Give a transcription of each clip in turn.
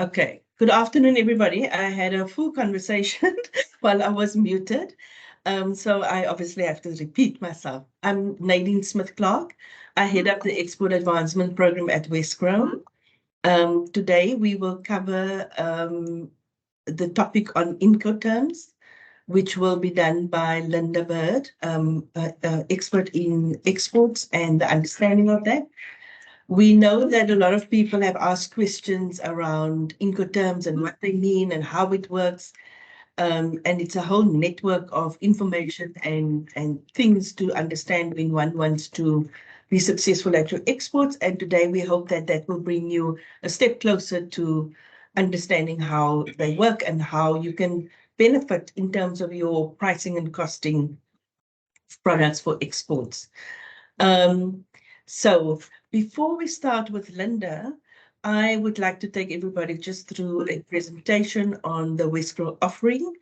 Okay. Good afternoon, everybody. I had a full conversation while I was muted. So I obviously have to repeat myself. I'm Nadine Smith-Clark. I head up the Export Advancement Program at Wesgro. Today, we will cover the topic on Incoterms, which will be done by Linda Bird, expert in exports and the understanding of that. We know that a lot of people have asked questions around Incoterms and what they mean and how it works. And it's a whole network of information and things to understand when one wants to be successful at your exports. And today we hope that that will bring you a step closer to understanding how they work and how you can benefit in terms of your pricing and costing products for exports. So before we start with Linda, I would like to take everybody just through a presentation on the Wesgro offering.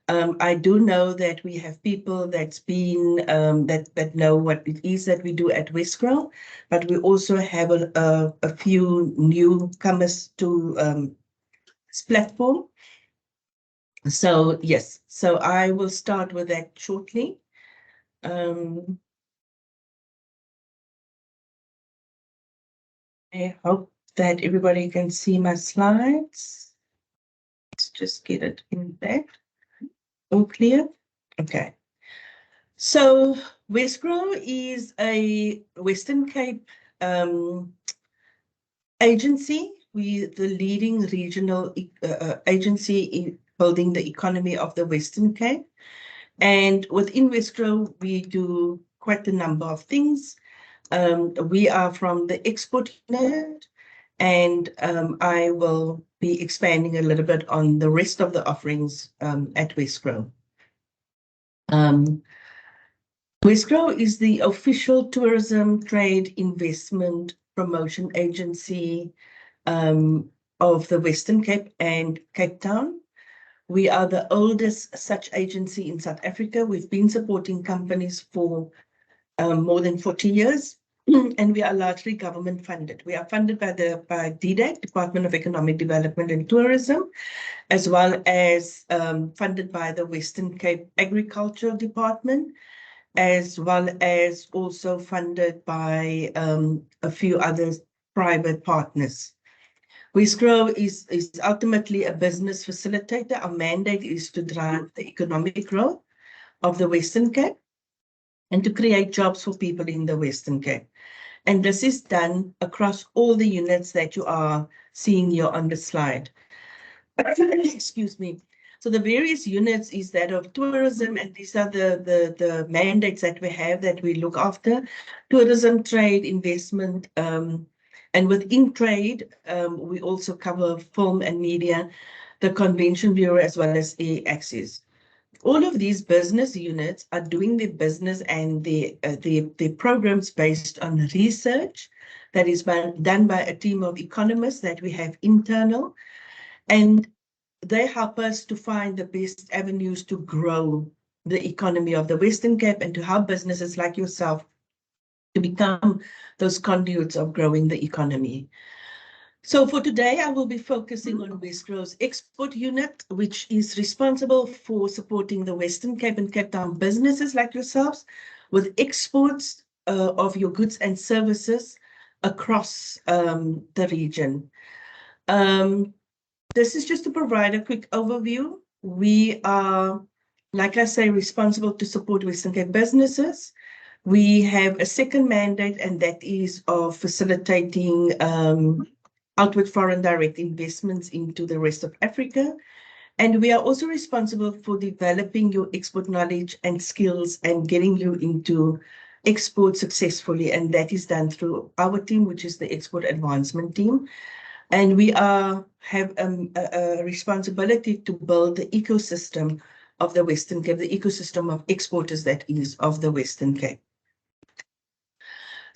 I do know that we have people that's been that know what it is that we do at Wesgro, but we also have a few newcomers to this platform. So yes, so I will start with that shortly. I hope that everybody can see my slides. Let's just get it in there. All clear? Okay. So Wesgro is a Western Cape agency. We're the leading regional agency in building the economy of the Western Cape. And within Wesgro, we do quite a number of things. We are from the export unit, and I will be expanding a little bit on the rest of the offerings at Wesgro. Wesgro is the official tourism, trade, investment, promotion agency of the Western Cape and Cape Town. We are the oldest such agency in South Africa. We've been supporting companies for more than 40 years. And we are largely government funded. We are funded by DDET, Department of Economic Development and Tourism, as well as funded by the Western Cape Agricultural Department, as well as also funded by a few other private partners. Wesgro is ultimately a business facilitator. Our mandate is to drive the economic growth of the Western Cape and to create jobs for people in the Western Cape. And this is done across all the units that you are seeing here on the slide. Excuse me. So the various units is that of tourism, and these are the mandates that we have that we look after. Tourism, trade, investment, and within trade, we also cover film and media, the Convention Bureau, as well as air access. All of these business units are doing their business and their programs based on research that is done by a team of economists that we have internal, and they help us to find the best avenues to grow the economy of the Western Cape and to help businesses like yourself to become those conduits of growing the economy. So for today, I will be focusing on Wesgro's export unit, which is responsible for supporting the Western Cape and Cape Town businesses like yourselves with exports of your goods and services across the region. This is just to provide a quick overview. We are, like I say, responsible to support Western Cape businesses. We have a second mandate, and that is of facilitating outward foreign direct investments into the rest of Africa. And we are also responsible for developing your export knowledge and skills and getting you into export successfully. And that is done through our team, which is the Export Advancement Team. And we have a responsibility to build the ecosystem of the Western Cape, the ecosystem of exporters that is of the Western Cape.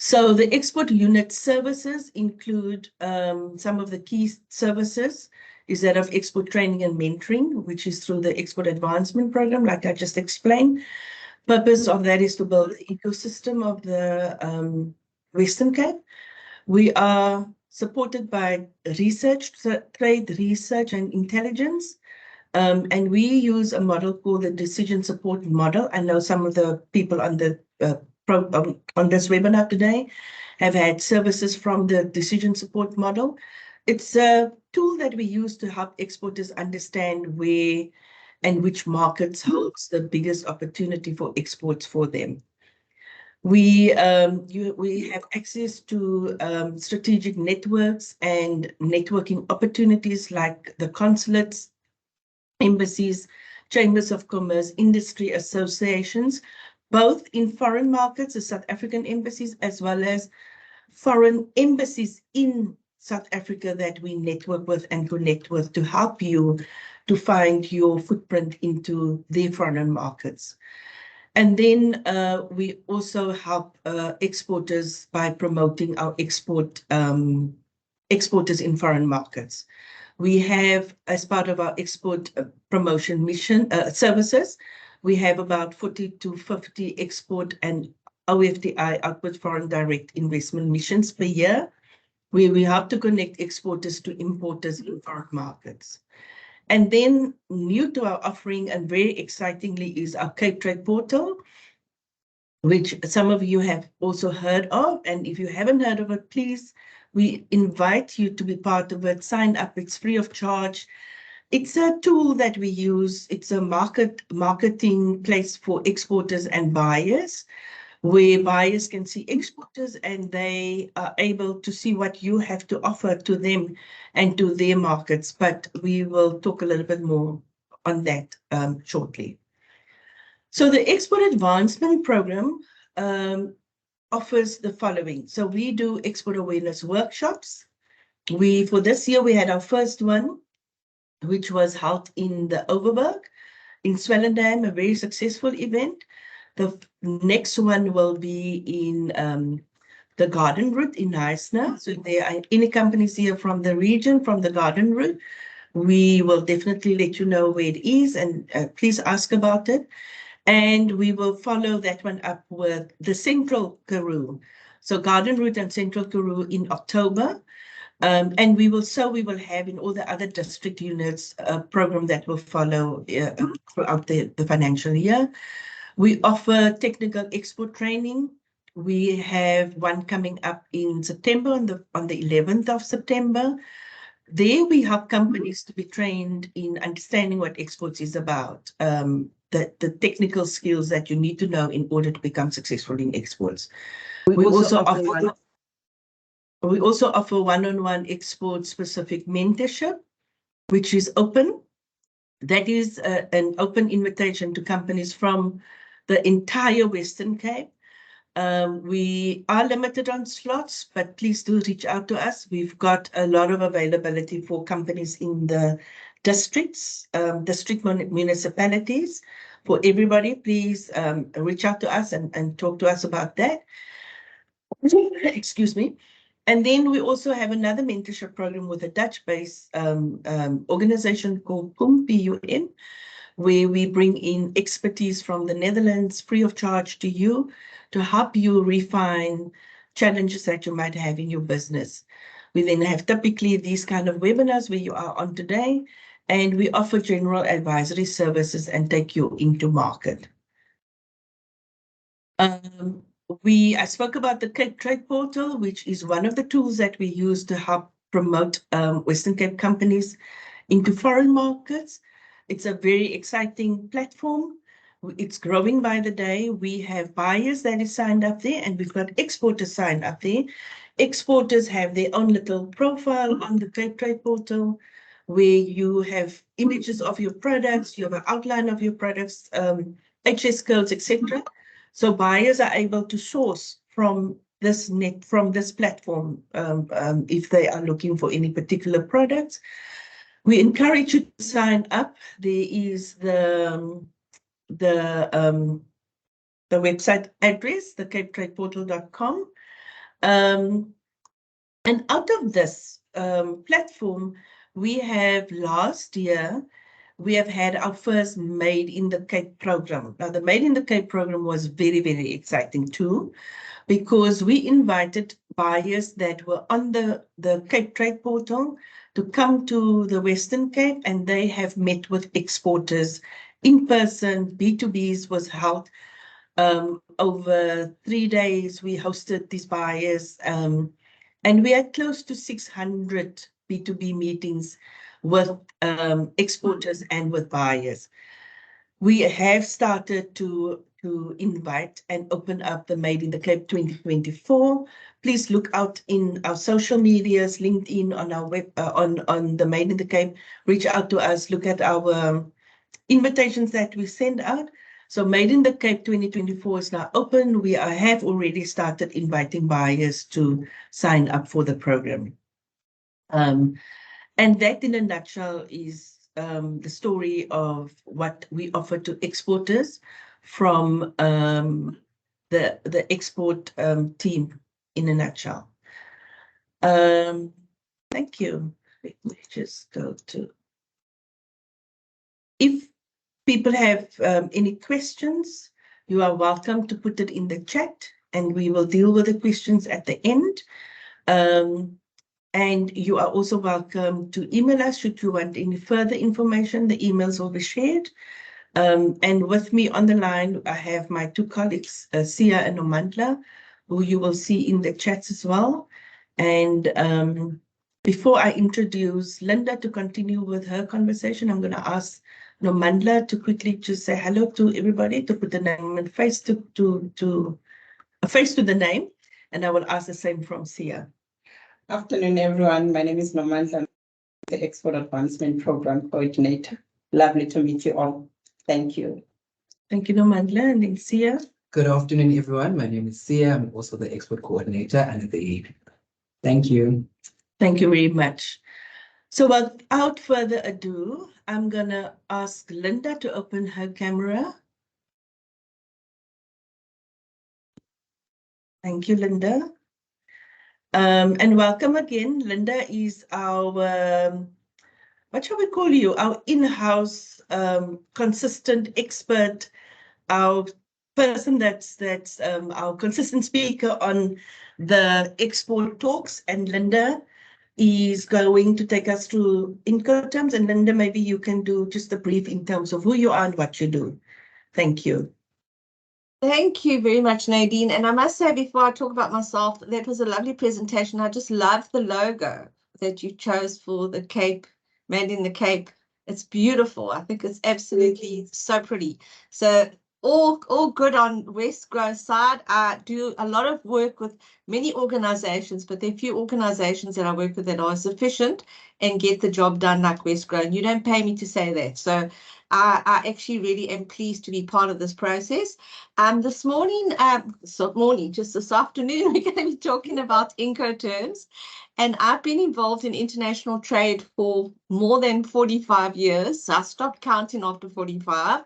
So the export unit services include some of the key services is that of export training and mentoring, which is through the Export Advancement Program, like I just explained. Purpose of that is to build the ecosystem of the Western Cape. We are supported by research, trade research and intelligence. And we use a model called the decision support model. I know some of the people on the on this webinar today have had services from the decision support model. It's a tool that we use to help exporters understand where and which markets holds the biggest opportunity for exports for them. We have access to strategic networks and networking opportunities like the consulates, embassies, chambers of commerce, industry associations, both in foreign markets, the South African embassies, as well as foreign embassies in South Africa that we network with and connect with to help you to find your footprint into their foreign markets. And then we also help exporters by promoting our exporters in foreign markets. We have, as part of our export promotion mission services, we have about 40 to 50 export and OFDI, outward foreign direct investment missions per year, where we help to connect exporters to importers in foreign markets. And then new to our offering and very excitingly is our Cape Trade Portal, which some of you have also heard of. And if you haven't heard of it, please, we invite you to be part of it. Sign up, it's free of charge. It's a tool that we use. It's a marketing place for exporters and buyers, where buyers can see exporters and they are able to see what you have to offer to them and to their markets. But we will talk a little bit more on that shortly. So the Export Advancement Program offers the following. So we do export awareness workshops. For this year, we had our first one, which was held in the Overberg in Swellendam, a very successful event. The next one will be in the Garden Route in Knysna. So if there are any companies here from the region, from the Garden Route, we will definitely let you know where it is, and please ask about it. And we will follow that one up with the Central Karoo. So Garden Route and Central Karoo in October. And we will have in all the other district units a program that will follow throughout the financial year. We offer technical export training. We have one coming up in September, on the 11th of September. There we help companies to be trained in understanding what exports is about, the technical skills that you need to know in order to become successful in exports. We also offer one-on-one export-specific mentorship, which is open. That is an open invitation to companies from the entire Western Cape. We are limited on slots, but please do reach out to us. We've got a lot of availability for companies in the districts, district municipalities. For everybody, please reach out to us and talk to us about that. Excuse me. And then we also have another mentorship program with a Dutch-based organization called PUM, where we bring in expertise from the Netherlands free of charge to you to help you refine challenges that you might have in your business. We then have typically these kind of webinars where you are on today, and we offer general advisory services and take you into market. I spoke about the Cape Trade Portal, which is one of the tools that we use to help promote Western Cape companies into foreign markets. It's a very exciting platform. It's growing by the day. We have buyers that is signed up there, and we've got exporters signed up there. Exporters have their own little profile on the Cape Trade Portal, where you have images of your products, you have an outline of your products, HS codes, etc. So buyers are able to source from this platform if they are looking for any particular products. We encourage you to sign up. There is the website address, the capetradeportal.com. And out of this platform, we have last year, we have had our first Made in the Cape program. Now, the Made in the Cape program was very, very exciting too, because we invited buyers that were on the Cape Trade portal to come to the Western Cape, and they have met with exporters in person. B2Bs was held over 3 days. We hosted these buyers, and we had close to 600 B2B meetings with exporters and with buyers. We have started to invite and open up the Made in the Cape 2024. Please look out in our social medias, LinkedIn, on our web, on the Made in the Cape. Reach out to us. Look at our invitations that we send out. So Made in the Cape 2024 is now open. We have already started inviting buyers to sign up for the program. And that, in a nutshell, is the story of what we offer to exporters from the export team in a nutshell. Thank you. Let me just go to... If people have any questions, you are welcome to put it in the chat, and we will deal with the questions at the end. And you are also welcome to email us should you want any further information. The emails will be shared. And with me on the line, I have my two colleagues, Sia and Nomandla, who you will see in the chats as well. And before I introduce Linda to continue with her conversation, I'm going to ask Nomandla to quickly just say hello to everybody, to put the name and face to the name. And I will ask the same from Sia. Afternoon, everyone. My name is Nomandla, the Export Advancement Program Coordinator. Lovely to meet you all. Thank you. Thank you, Nomandla. And then Sia. Good afternoon, everyone. My name is Sia. I'm also the Export Coordinator under the AID. Thank you. Thank you very much. So without further ado, I'm going to ask Linda to open her camera. Thank you, Linda. And welcome again. Linda is our, what shall we call you? Our in-house consistent expert, our person that's our consistent speaker on the export talks. And Linda is going to take us through Incoterms. And Linda, maybe you can do just a brief in terms of who you are and what you do. Thank you. Thank you very much, Nadine. And I must say, before I talk about myself, that was a lovely presentation. I just love the logo that you chose for the Cape, Made in the Cape. It's beautiful. I think it's absolutely so pretty. So all good on Wesgro's side. I do a lot of work with many organizations, but there are few organizations that I work with that are sufficient and get the job done like Wesgro. And you don't pay me to say that. So I actually really am pleased to be part of this process. This morning, just this afternoon, we're going to be talking about Incoterms. And I've been involved in international trade for more than 45 years. So I stopped counting after 45.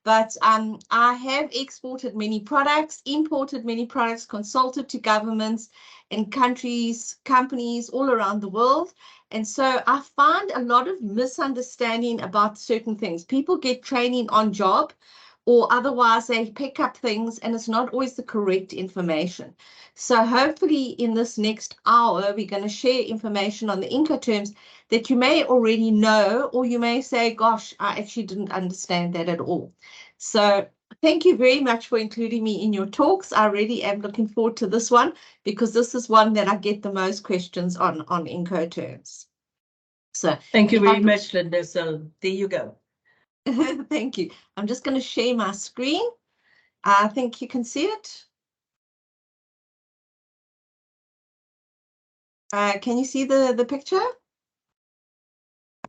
But I have exported many products, imported many products, consulted to governments and countries, companies all around the world. And so I find a lot of misunderstanding about certain things. People get training on job, or otherwise they pick up things and it's not always the correct information. So hopefully in this next hour, we're going to share information on the Incoterms that you may already know, or you may say, gosh, I actually didn't understand that at all. So thank you very much for including me in your talks. I really am looking forward to this one because this is one that I get the most questions on Incoterms. So thank you very much, Linda. So there you go. Thank you. I'm just going to share my screen. I think you can see it. Can you see the picture?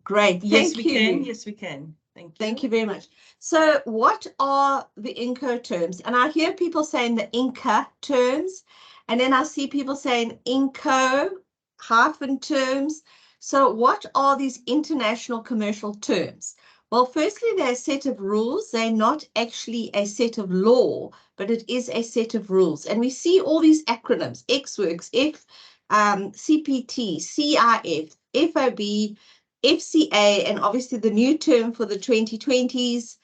Great. Yes, we can. Yes, we can. Thank you. Thank you very much. So what are the Incoterms? And I hear people saying the Incoterms, and then I see people saying Inco-terms. So what are these international commercial terms? Well, firstly, they're a set of rules. They're not actually a set of law, but it is a set of rules. And we see all these acronyms, XWorks, CPT, CIF, FOB, FCA, and obviously the new term for the 2020s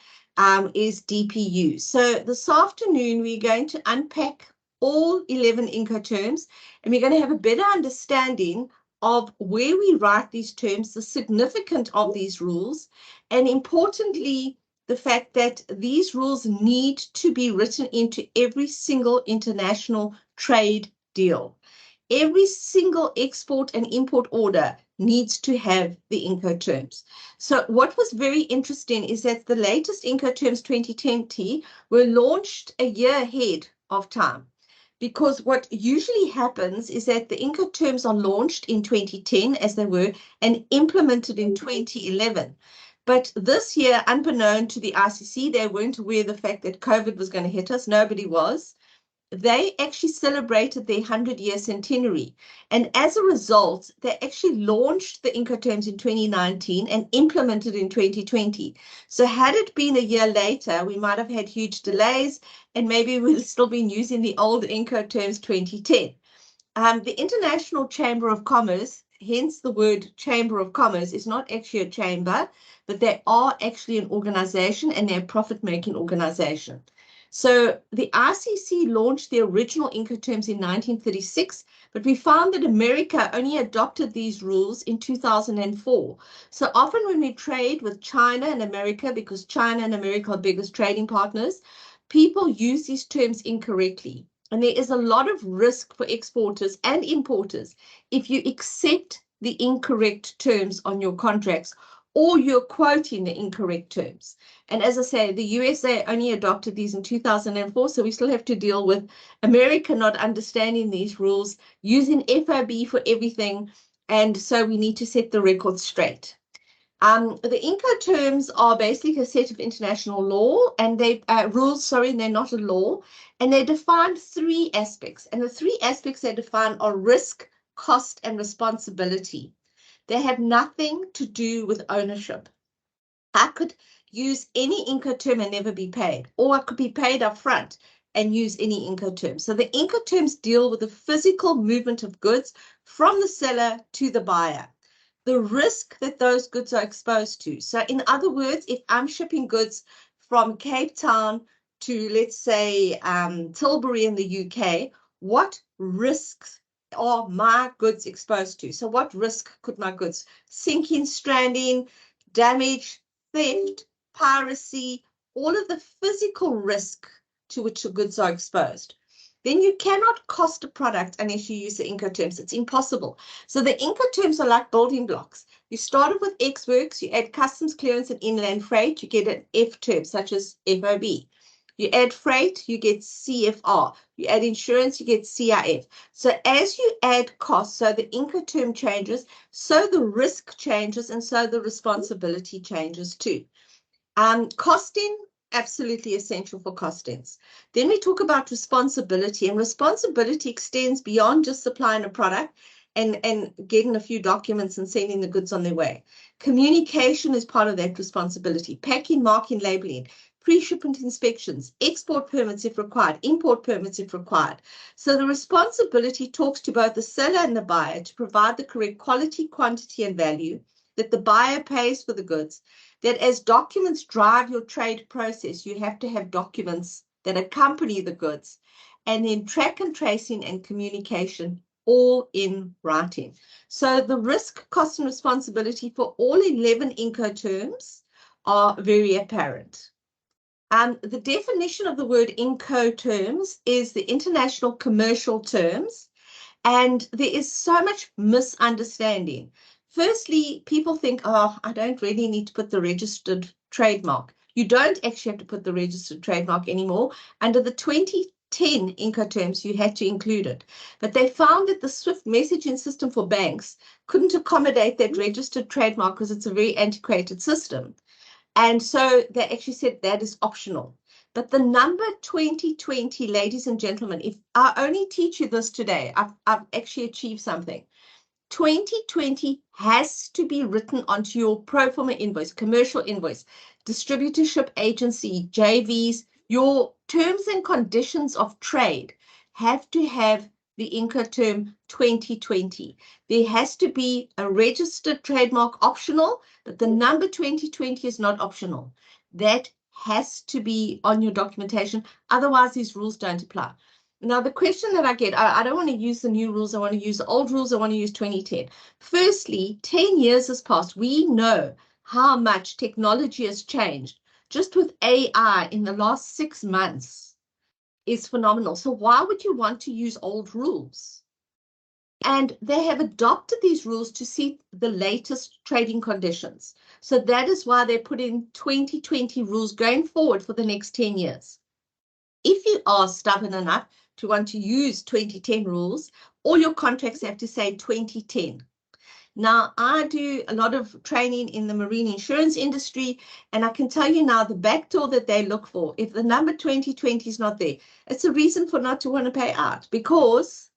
is DPU. So this afternoon, we're going to unpack all 11 Incoterms, and we're going to have a better understanding of where we write these terms, the significance of these rules, and importantly, the fact that these rules need to be written into every single international trade deal. Every single export and import order needs to have the Incoterms. So what was very interesting is that the latest Incoterms 2020 were launched a year ahead of time, because what usually happens is that the Incoterms are launched in 2010 as they were and implemented in 2011. But this year, unbeknown to the ICC, they weren't aware of the fact that COVID was going to hit us. Nobody was. They actually celebrated their 100-year centenary. And as a result, they actually launched the Incoterms in 2019 and implemented in 2020. So had it been a year later, we might have had huge delays, and maybe we'll still been using the old Incoterms 2010. The International Chamber of Commerce, hence the word Chamber of Commerce, is not actually a chamber, but they are actually an organization, and they're a profit-making organization. So the ICC launched the original Incoterms in 1936, but we found that America only adopted these rules in 2004. So often when we trade with China and America, because China and America are biggest trading partners, people use these terms incorrectly. And there is a lot of risk for exporters and importers if you accept the incorrect terms on your contracts, or you're quoting the incorrect terms. And as I say, the USA only adopted these in 2004, so we still have to deal with America not understanding these rules, using FOB for everything, and so we need to set the record straight. The Incoterms are basically a set of international law, and they rules, sorry, and they're not a law, and they define three aspects, and the three aspects they define are risk, cost, and responsibility. They have nothing to do with ownership. I could use any Incoterm and never be paid, or I could be paid up front and use any Incoterm. So the Incoterms deal with the physical movement of goods from the seller to the buyer, the risk that those goods are exposed to. So in other words, if I'm shipping goods from Cape Town to, let's say, Tilbury in the UK, what risks are my goods exposed to? So what risk could my goods? Sinking, stranding, damage, theft, piracy, all of the physical risk to which the goods are exposed. Then you cannot cost a product unless you use the Incoterms. It's impossible. So the Incoterms are like building blocks. You started with X works, you add customs clearance and inland freight, you get an F term such as FOB. You add freight, you get CFR. You add insurance, you get CIF. So as you add costs, so the Incoterm changes, so the risk changes, and so the responsibility changes too. Costing, absolutely essential for costings. Then we talk about responsibility, and responsibility extends beyond just supplying a product and getting a few documents and sending the goods on their way. Communication is part of that responsibility. Packing, marking, labeling, pre-shipment inspections, export permits if required, import permits if required. So the responsibility talks to both the seller and the buyer to provide the correct quality, quantity, and value, that the buyer pays for the goods, that as documents drive your trade process, you have to have documents that accompany the goods, and then track and tracing and communication all in writing. So the risk, cost, and responsibility for all 11 Incoterms are very apparent. The definition of the word Incoterms is the international commercial terms, and there is so much misunderstanding. Firstly, people think, oh, I don't really need to put the registered trademark. You don't actually have to put the registered trademark anymore. Under the 2010 Incoterms, you had to include it. But they found that the SWIFT messaging system for banks couldn't accommodate that registered trademark because it's a very antiquated system. And so they actually said that is optional. But the number 2020, ladies and gentlemen, if I only teach you this today, I've actually achieved something. 2020 has to be written onto your pro forma invoice, commercial invoice, distributorship agency, JVs, your terms and conditions of trade have to have the Incoterm 2020. There has to be a registered trademark optional, but the number 2020 is not optional. That has to be on your documentation. Otherwise, these rules don't apply. Now, the question that I get, I don't want to use the new rules. I want to use the old rules. I want to use 2010. Firstly, 10 years has passed. We know how much technology has changed. Just with AI in the last 6 months is phenomenal. So why would you want to use old rules? And they have adopted these rules to suit the latest trading conditions. So that is why they put in 2020 rules going forward for the next 10 years. If you are stubborn enough to want to use 2010 rules, all your contracts have to say 2010. Now, I do a lot of training in the marine insurance industry, and I can tell you now the backdoor that they look for, if the number 2020 is not there, it's a reason for not to want to pay out because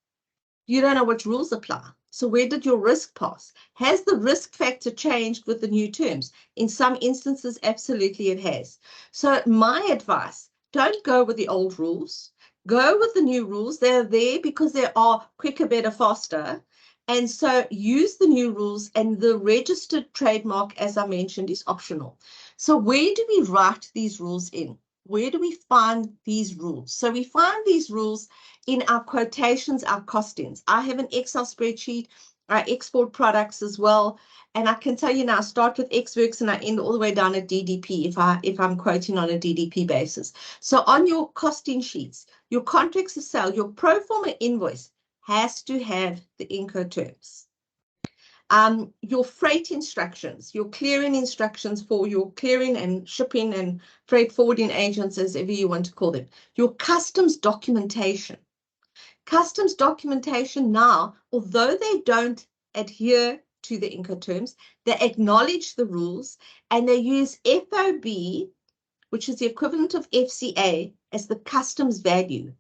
you don't know which rules apply. So where did your risk pass? Has the risk factor changed with the new terms? In some instances, absolutely it has. So my advice, don't go with the old rules. Go with the new rules. They're there because they are quicker, better, faster. And so use the new rules, and the registered trademark, as I mentioned, is optional. So where do we write these rules in? Where do we find these rules? So we find these rules in our quotations, our costings. I have an Excel spreadsheet. I export products as well. And I can tell you now, I start with Xworks and I end all the way down at DDP if I'm quoting on a DDP basis. So on your costing sheets, your contracts of sale, your pro forma invoice has to have the Incoterms. Your freight instructions, your clearing instructions for your clearing and shipping and freight forwarding agents, as ever you want to call them. Your customs documentation. Customs documentation now, although they don't adhere to the Incoterms, they acknowledge the rules and they use FOB, which is the equivalent of FCA, as the customs value.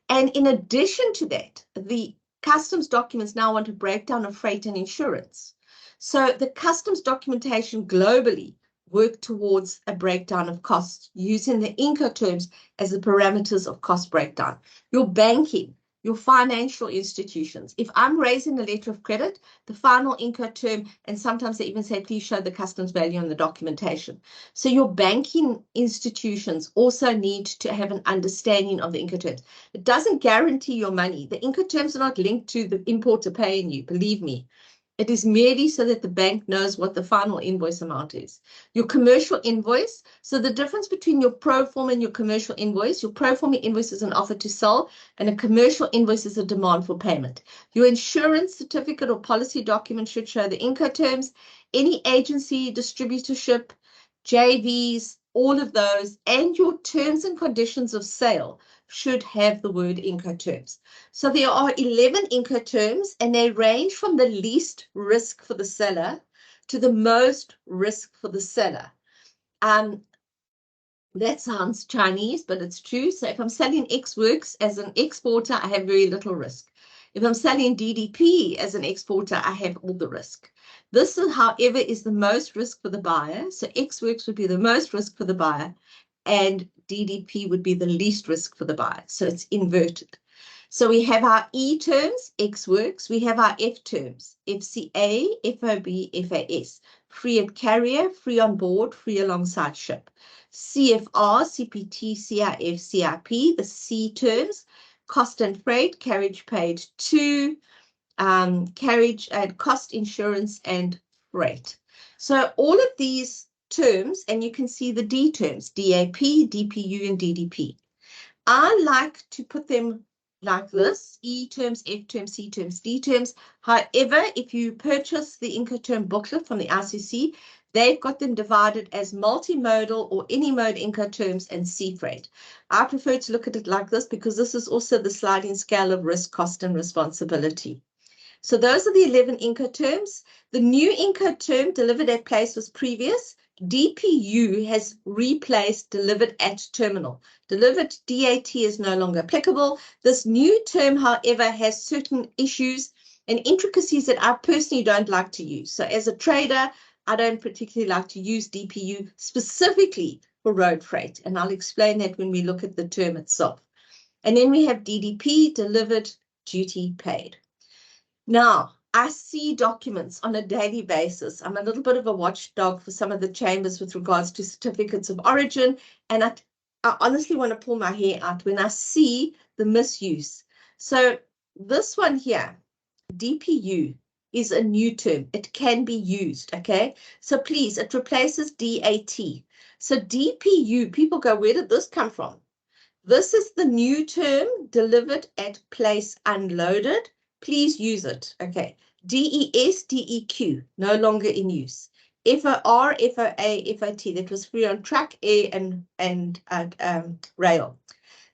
And in addition to that, the customs documents now want a breakdown of freight and insurance. So the customs documentation globally work towards a breakdown of costs using the Incoterms as the parameters of cost breakdown. Your banking, your financial institutions. If I'm raising a letter of credit, the final Incoterm, and sometimes they even say, please show the customs value on the documentation. So your banking institutions also need to have an understanding of the Incoterms. It doesn't guarantee your money. The Incoterms are not linked to the importer paying you, believe me. It is merely so that the bank knows what the final invoice amount is. Your commercial invoice, so the difference between your pro forma and your commercial invoice, your pro forma invoice is an offer to sell, and a commercial invoice is a demand for payment. Your insurance certificate or policy document should show the Incoterms, any agency, distributorship, JVs, all of those, and your terms and conditions of sale should have the word Incoterms. So there are 11 Incoterms, and they range from the least risk for the seller to the most risk for the seller. That sounds Chinese, but it's true. So if I'm selling Xworks as an exporter, I have very little risk. If I'm selling DDP as an exporter, I have all the risk. This, however, is the most risk for the buyer. So Xworks would be the most risk for the buyer, and DDP would be the least risk for the buyer. So it's inverted. So we have our E terms, Xworks. We have our F terms, FCA, FOB, FAS. Free at carrier, free on board, free alongside ship. CFR, CPT, CIF, CIP, the C terms, cost and freight, carriage paid to, carriage and cost, insurance, and freight. So all of these terms, and you can see the D terms, DAP, DPU, and DDP. I like to put them like this: E terms, F terms, C terms, D terms. However, if you purchase the Incoterm booklet from the ICC, they've got them divided as multimodal or any mode Incoterms and sea freight. I prefer to look at it like this because this is also the sliding scale of risk, cost, and responsibility. So those are the 11 Incoterms. The new Incoterm, delivered at place, was previous. DPU has replaced delivered at terminal. Delivered DAT is no longer applicable. This new term, however, has certain issues and intricacies that I personally don't like to use. So as a trader, I don't particularly like to use DPU specifically for road freight, and I'll explain that when we look at the term itself. And then we have DDP, delivered duty paid. Now, I see documents on a daily basis. I'm a little bit of a watchdog for some of the chambers with regards to certificates of origin, and I honestly want to pull my hair out when I see the misuse. So this one here, DPU, is a new term. It can be used, okay? So please, it replaces DAT. So DPU, people go, where did this come from? This is the new term, delivered at place unloaded. Please use it, okay? DES, DEQ, no longer in use. FOR, FOA, FOT, that was free on track, air, and rail.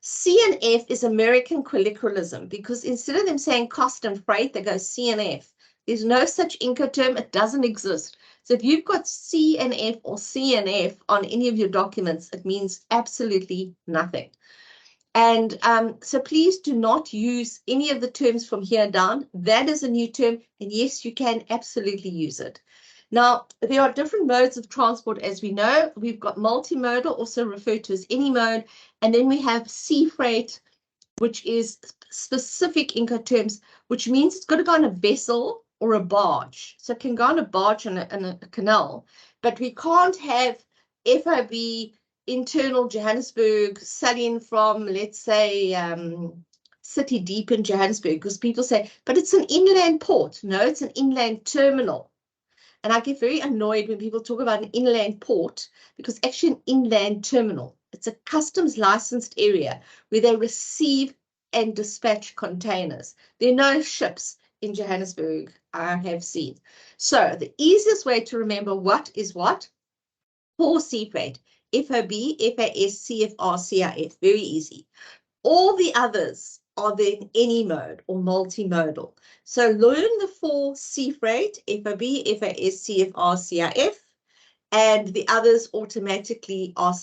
CNF is American colloquialism because instead of them saying cost and freight, they go CNF. There's no such Incoterm. It doesn't exist. So if you've got CNF or CNF on any of your documents, it means absolutely nothing. And so please do not use any of the terms from here down. That is a new term. And yes, you can absolutely use it. Now, there are different modes of transport, as we know. We've got multimodal, also referred to as any mode. And then we have sea freight, which is specific Incoterms, which means it's got to go on a vessel or a barge. So it can go on a barge and a canal. But we can't have FOB internal Johannesburg selling from, let's say, City Deep in Johannesburg, because people say, but it's an inland port. No, it's an inland terminal. And I get very annoyed when people talk about an inland port, because actually an inland terminal, it's a customs licensed area where they receive and dispatch containers. There are no ships in Johannesburg, I have seen. So the easiest way to remember what is what, for sea freight, FOB, FAS, CFR, CIF, very easy. All the others are then any mode or multimodal. So learn the four sea freight, FOB, FAS, CFR, CIF, and the others automatically are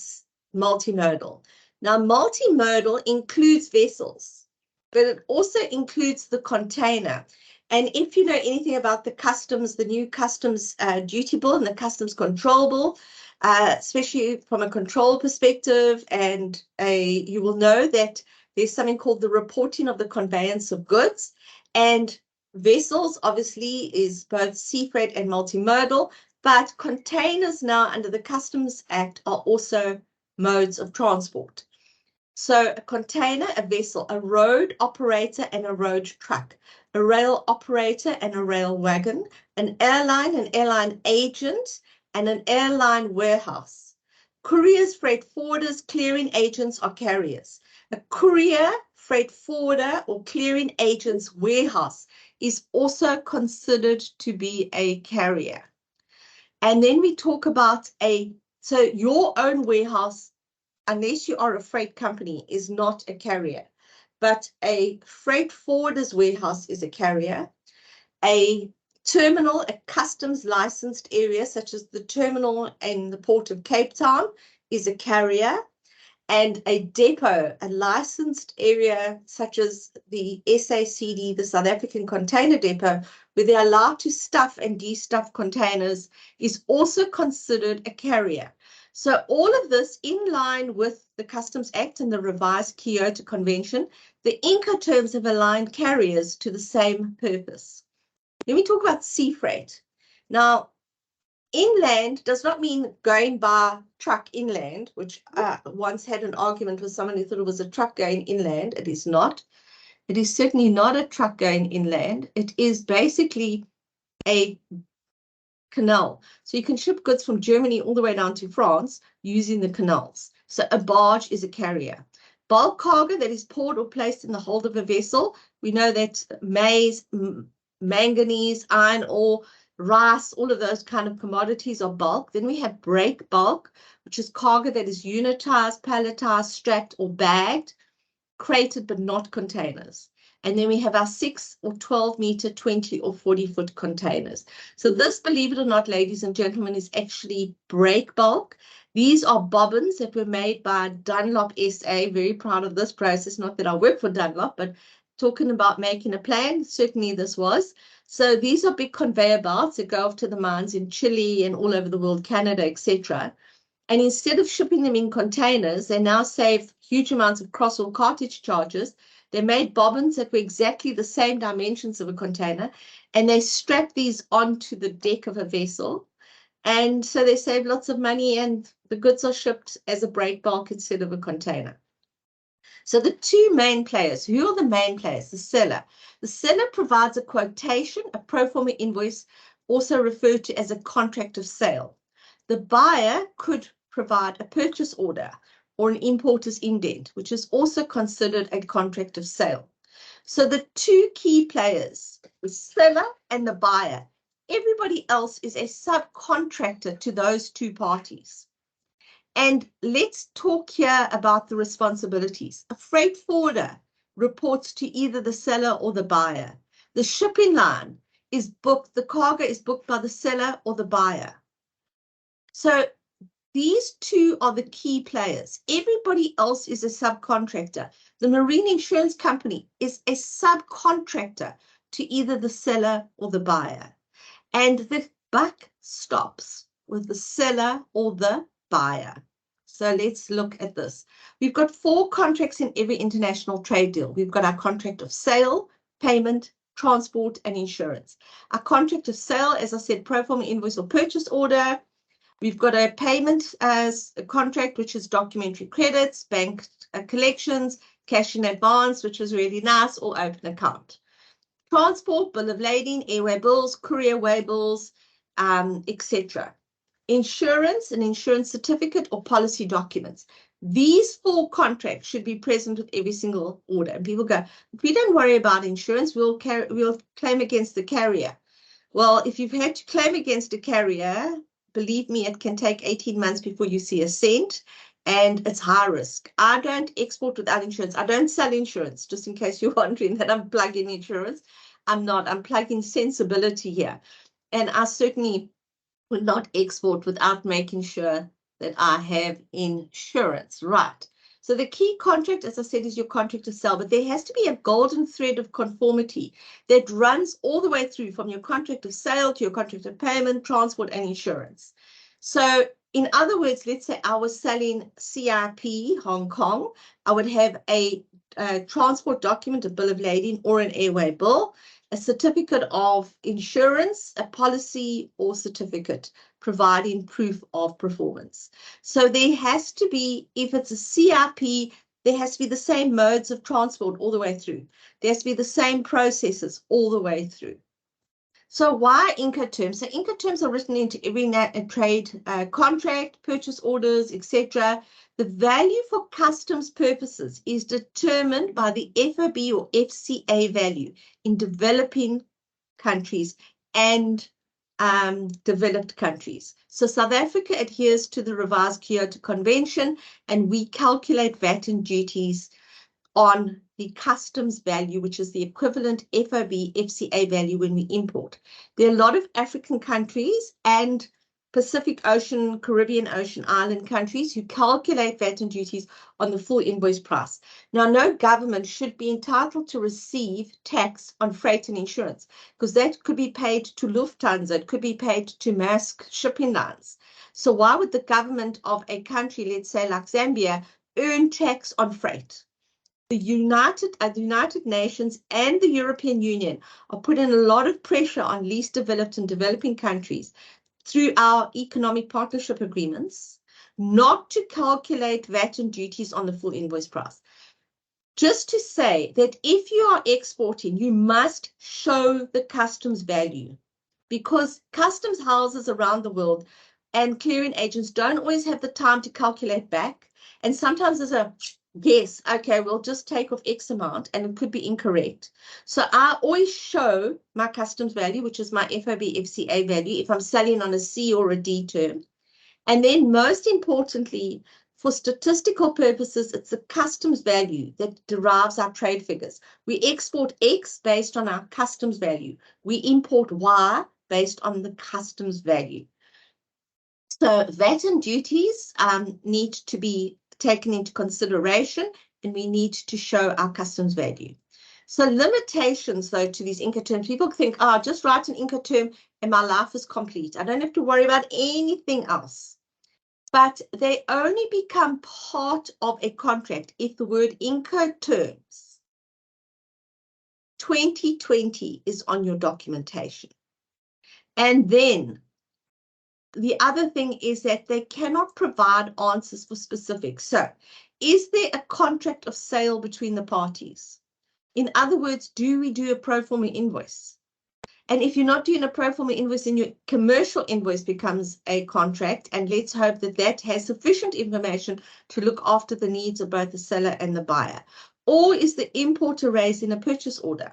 multimodal. Now, multimodal includes vessels, but it also includes the container. And if you know anything about the customs, the new customs duty bill and the customs control bill, especially from a control perspective, and you will know that there's something called the reporting of the conveyance of goods, and vessels obviously is both sea freight and multimodal, but containers now under the Customs Act are also modes of transport. So a container, a vessel, a road operator and a road truck, a rail operator and a rail wagon, an airline agent, and an airline warehouse. Couriers, freight forwarders, clearing agents are carriers. A courier, freight forwarder, or clearing agent's warehouse is also considered to be a carrier. And then we talk about so your own warehouse, unless you are a freight company, is not a carrier. But a freight forwarder's warehouse is a carrier. A terminal, a customs licensed area, such as the terminal in the Port of Cape Town, is a carrier. And a depot, a licensed area, such as the SACD, the South African Container Depot, where they're allowed to stuff and de-stuff containers, is also considered a carrier. So all of this in line with the Customs Act and the revised Kyoto Convention, the Incoterms have aligned carriers to the same purpose. Let me talk about sea freight. Now, inland does not mean going by truck inland, which I once had an argument with someone who thought it was a truck going inland. It is not. It is certainly not a truck going inland. It is basically a canal. So you can ship goods from Germany all the way down to France using the canals. So a barge is a carrier. Bulk cargo that is poured or placed in the hold of a vessel. We know that maize, manganese, iron ore, rice, all of those kind of commodities are bulk. Then we have break bulk, which is cargo that is unitized, palletized, strapped, or bagged, crated, but not containers. And then we have our 6 or 12 meter, 20 or 40 foot containers. So this, believe it or not, ladies and gentlemen, is actually break bulk. These are bobbins that were made by Dunlop SA. Very proud of this process. Not that I work for Dunlop, but talking about making a plan, certainly this was. So these are big conveyor belts that go off to the mines in Chile and all over the world, Canada, etc. And instead of shipping them in containers, they now save huge amounts of cross or cartage charges. They made bobbins that were exactly the same dimensions of a container, and they strapped these onto the deck of a vessel. And so they save lots of money, and the goods are shipped as a break bulk instead of a container. So the two main players, who are the main players? The seller. The seller provides a quotation, a pro forma invoice, also referred to as a contract of sale. The buyer could provide a purchase order or an importer's indent, which is also considered a contract of sale. So the two key players, the seller and the buyer, everybody else is a subcontractor to those two parties. And let's talk here about the responsibilities. A freight forwarder reports to either the seller or the buyer. The shipping line is booked, the cargo is booked by the seller or the buyer. So these two are the key players. Everybody else is a subcontractor. The marine insurance company is a subcontractor to either the seller or the buyer. And the buck stops with the seller or the buyer. So let's look at this. We've got 4 contracts in every international trade deal. We've got our contract of sale, payment, transport, and insurance. Our contract of sale, as I said, pro forma invoice or purchase order. We've got a payment as a contract, which is documentary credits, bank collections, cash in advance, which is really nice, or open account. Transport, bill of lading, airway bills, courier way bills, etc. Insurance, an insurance certificate or policy documents. These 4 contracts should be present with every single order. And people go, if we don't worry about insurance, we'll claim against the carrier. Well, if you've had to claim against a carrier, believe me, it can take 18 months before you see a cent, and it's high risk. I don't export without insurance. I don't sell insurance, just in case you're wondering that I'm plugging insurance. I'm not. I'm plugging sensibility here. And I certainly would not export without making sure that I have insurance. Right. So the key contract, as I said, is your contract to sell, but there has to be a golden thread of conformity that runs all the way through from your contract of sale to your contract of payment, transport, and insurance. So in other words, let's say I was selling CIP Hong Kong, I would have a transport document, a bill of lading, or an airway bill, a certificate of insurance, a policy or certificate providing proof of performance. So there has to be, if it's a CIP, there has to be the same modes of transport all the way through. There has to be the same processes all the way through. So why Incoterms? So Incoterms are written into every trade contract, purchase orders, etc. The value for customs purposes is determined by the FOB or FCA value in developing countries and developed countries. So South Africa adheres to the revised Kyoto Convention, and we calculate VAT and duties on the customs value, which is the equivalent FOB FCA value when we import. There are a lot of African countries and Pacific Ocean, Caribbean Ocean island countries who calculate VAT and duties on the full invoice price. Now, no government should be entitled to receive tax on freight and insurance, because that could be paid to Lufthansa, it could be paid to Maersk shipping lines. So why would the government of a country, let's say like Zambia, earn tax on freight? The United Nations and the European Union are putting a lot of pressure on least developed and developing countries through our economic partnership agreements not to calculate VAT and duties on the full invoice price. Just to say that if you are exporting, you must show the customs value, because customs houses around the world and clearing agents don't always have the time to calculate back. And sometimes there's a yes, okay, we'll just take off X amount, and it could be incorrect. So I always show my customs value, which is my FOB FCA value, if I'm selling on a C or a D term. And then most importantly, for statistical purposes, it's the customs value that derives our trade figures. We export X based on our customs value. We import Y based on the customs value. So VAT and duties need to be taken into consideration, and we need to show our customs value. So limitations, though, to these Incoterms, people think, oh, just write an Incoterm and my life is complete. I don't have to worry about anything else. But they only become part of a contract if the word Incoterms 2020 is on your documentation. And then the other thing is that they cannot provide answers for specifics. So is there a contract of sale between the parties? In other words, do we do a pro forma invoice? And if you're not doing a pro forma invoice, then your commercial invoice becomes a contract. And let's hope that that has sufficient information to look after the needs of both the seller and the buyer. Or is the importer raised in a purchase order?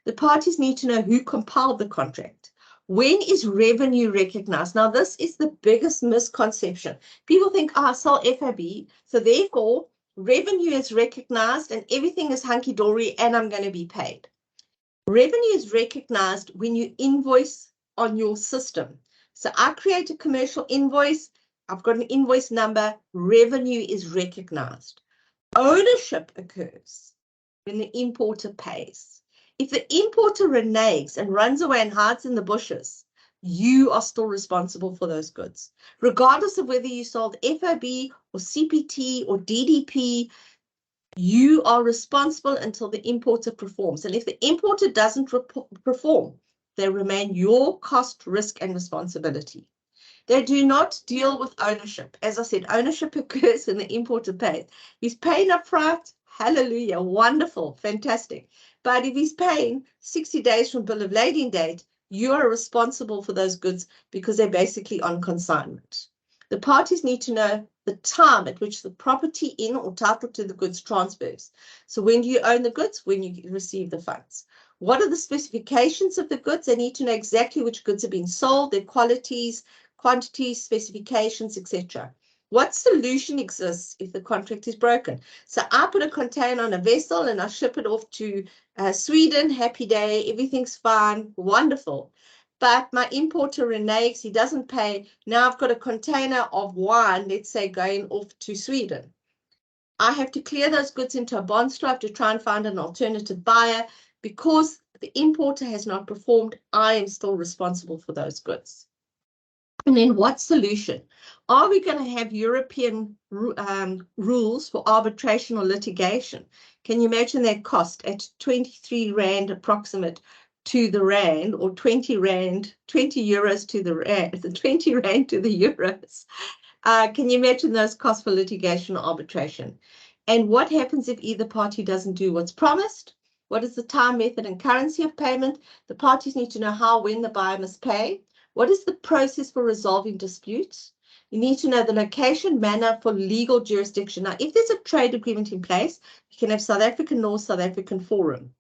The parties need to know who compiled the contract. When is revenue recognized? Now, this is the biggest misconception. People think, I sell FOB, so therefore revenue is recognized and everything is hunky-dory and I'm going to be paid. Revenue is recognized when you invoice on your system. So I create a commercial invoice. I've got an invoice number. Revenue is recognized. Ownership occurs when the importer pays. If the importer reneges and runs away and hides in the bushes, you are still responsible for those goods. Regardless of whether you sold FOB or CPT or DDP, you are responsible until the importer performs. And if the importer doesn't perform, they remain your cost, risk, and responsibility. They do not deal with ownership. As I said, ownership occurs when the importer pays. He's paying up front. Hallelujah. Wonderful. Fantastic. But if he's paying 60 days from bill of lading date, you are responsible for those goods because they're basically on consignment. The parties need to know the time at which the property in or title to the goods transfers. So when do you own the goods? When you receive the funds. What are the specifications of the goods? They need to know exactly which goods are being sold, their qualities, quantities, specifications, etc. What solution exists if the contract is broken? So I put a container on a vessel and I ship it off to Sweden, happy day, everything's fine, wonderful. But my importer reneges, he doesn't pay. Now I've got a container of wine, let's say, going off to Sweden. I have to clear those goods into a bond stripe to try and find an alternative buyer. Because the importer has not performed, I am still responsible for those goods. And then what solution? Are we going to have European rules for arbitration or litigation? Can you imagine that cost at 23 Rand approximate to the Rand, or 20 euros to the Rand, 20 Rand to the euros? Can you imagine those costs for litigation or arbitration? And what happens if either party doesn't do what's promised? What is the time, method, and currency of payment? The parties need to know how, when the buyer must pay. What is the process for resolving disputes? You need to know the location, manner for legal jurisdiction. Now, if there's a trade agreement in place, you can have South African law, South African forum.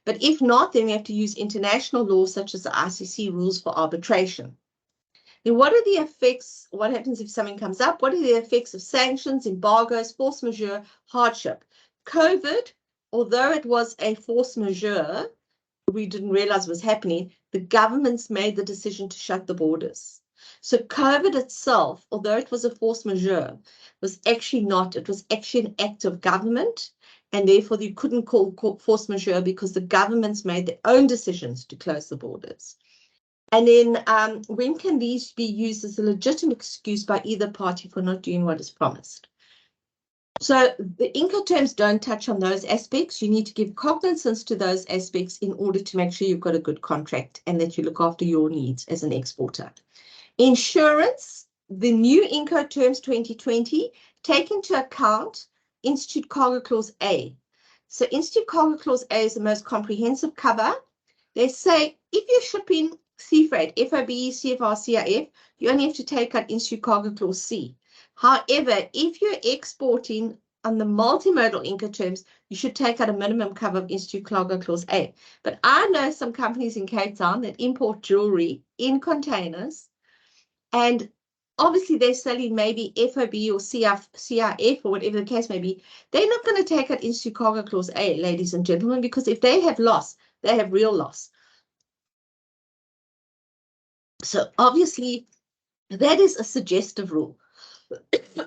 But if not, then we have to use international law, such as the ICC rules for arbitration. Then what are the effects? What happens if something comes up? What are the effects of sanctions, embargoes, force majeure, hardship? COVID, although it was a force majeure, we didn't realize was happening, the governments made the decision to shut the borders. So COVID itself, although it was a force majeure, was actually not. It was actually an act of government, and therefore you couldn't call force majeure because the governments made their own decisions to close the borders. And then when can these be used as a legitimate excuse by either party for not doing what is promised? So the Incoterms don't touch on those aspects. You need to give cognizance to those aspects in order to make sure you've got a good contract and that you look after your needs as an exporter. Insurance, the new Incoterms 2020 take into account Institute Cargo Clause A. So Institute Cargo Clause A is the most comprehensive cover. They say if you're shipping sea freight, FOB, CFR, CIF, you only have to take out Institute Cargo Clause C. However, if you're exporting on the multimodal Incoterms, you should take out a minimum cover of Institute Cargo Clause A. But I know some companies in Cape Town that import jewelry in containers, and obviously they're selling maybe FOB or CIF or whatever the case may be. They're not going to take out Institute Cargo Clause A, ladies and gentlemen, because if they have loss, they have real loss. So obviously that is a suggestive rule.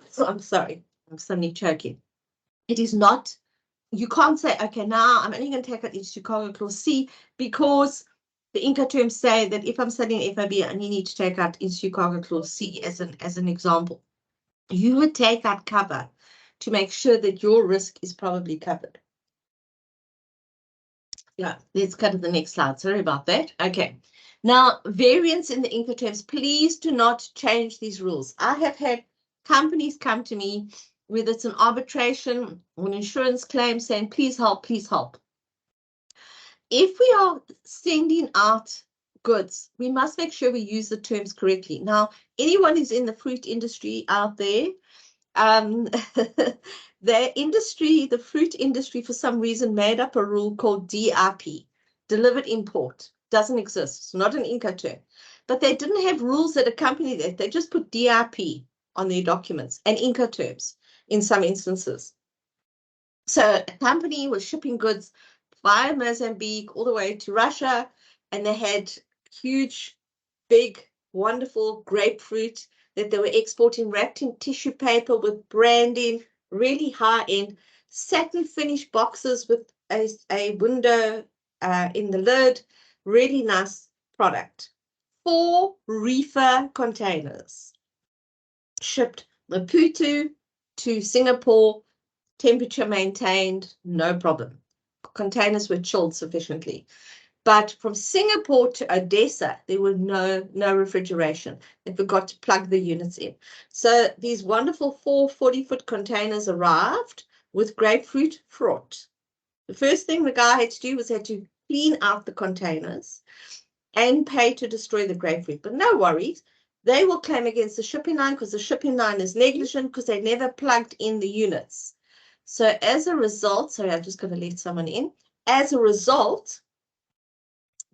So I'm sorry, I'm suddenly choking. It is not, you can't say, okay, now I'm only going to take out Institute Cargo Clause C because the Incoterms say that if I'm selling FOB, I only need to take out Institute Cargo Clause C as an example. You would take out cover to make sure that your risk is probably covered. Yeah, let's go to the next slide. Sorry about that. Okay. Now, variance in the Incoterms, please do not change these rules. I have had companies come to me, whether it's an arbitration or an insurance claim, saying, please help, please help. If we are sending out goods, we must make sure we use the terms correctly. Now, anyone who's in the fruit industry out there, the fruit industry, for some reason, made up a rule called DRP, Delivered Import. Doesn't exist. It's not an Incoterm. But they didn't have rules that accompany that. They just put DRP on their documents and Incoterms in some instances. So a company was shipping goods via Mozambique all the way to Russia, and they had huge, big, wonderful grapefruit that they were exporting wrapped in tissue paper with branding, really high-end, satin finish boxes with a window in the lid, really nice product. 4 reefer containers shipped Maputo to Singapore, temperature maintained, no problem. Containers were chilled sufficiently. But from Singapore to Odessa, there were no refrigeration. They forgot to plug the units in. So these wonderful 4 40-foot containers arrived with grapefruit fraught. The first thing the guy had to do was had to clean out the containers and pay to destroy the grapefruit. But no worries. They will claim against the shipping line because the shipping line is negligent because they never plugged in the units. So as a result, sorry, I'm just going to let someone in. As a result,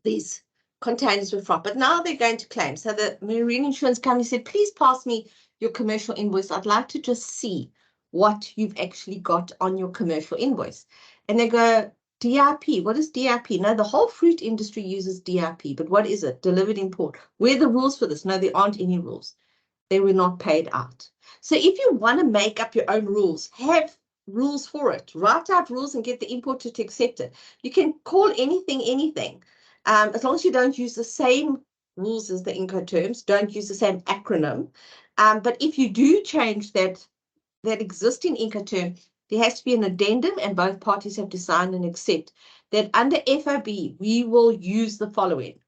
these containers were fraught, but now they're going to claim. So the marine insurance company said, please pass me your commercial invoice. I'd like to just see what you've actually got on your commercial invoice. And they go, DRP, what is DRP? No, the whole fruit industry uses DRP, but what is it? Delivered import. Where are the rules for this? No, there aren't any rules. They were not paid out. So if you want to make up your own rules, have rules for it. Write out rules and get the importer to accept it. You can call anything, anything. As long as you don't use the same rules as the Incoterms, don't use the same acronym. But if you do change that existing Incoterm, there has to be an addendum and both parties have to sign and accept that under FOB, we will use the following.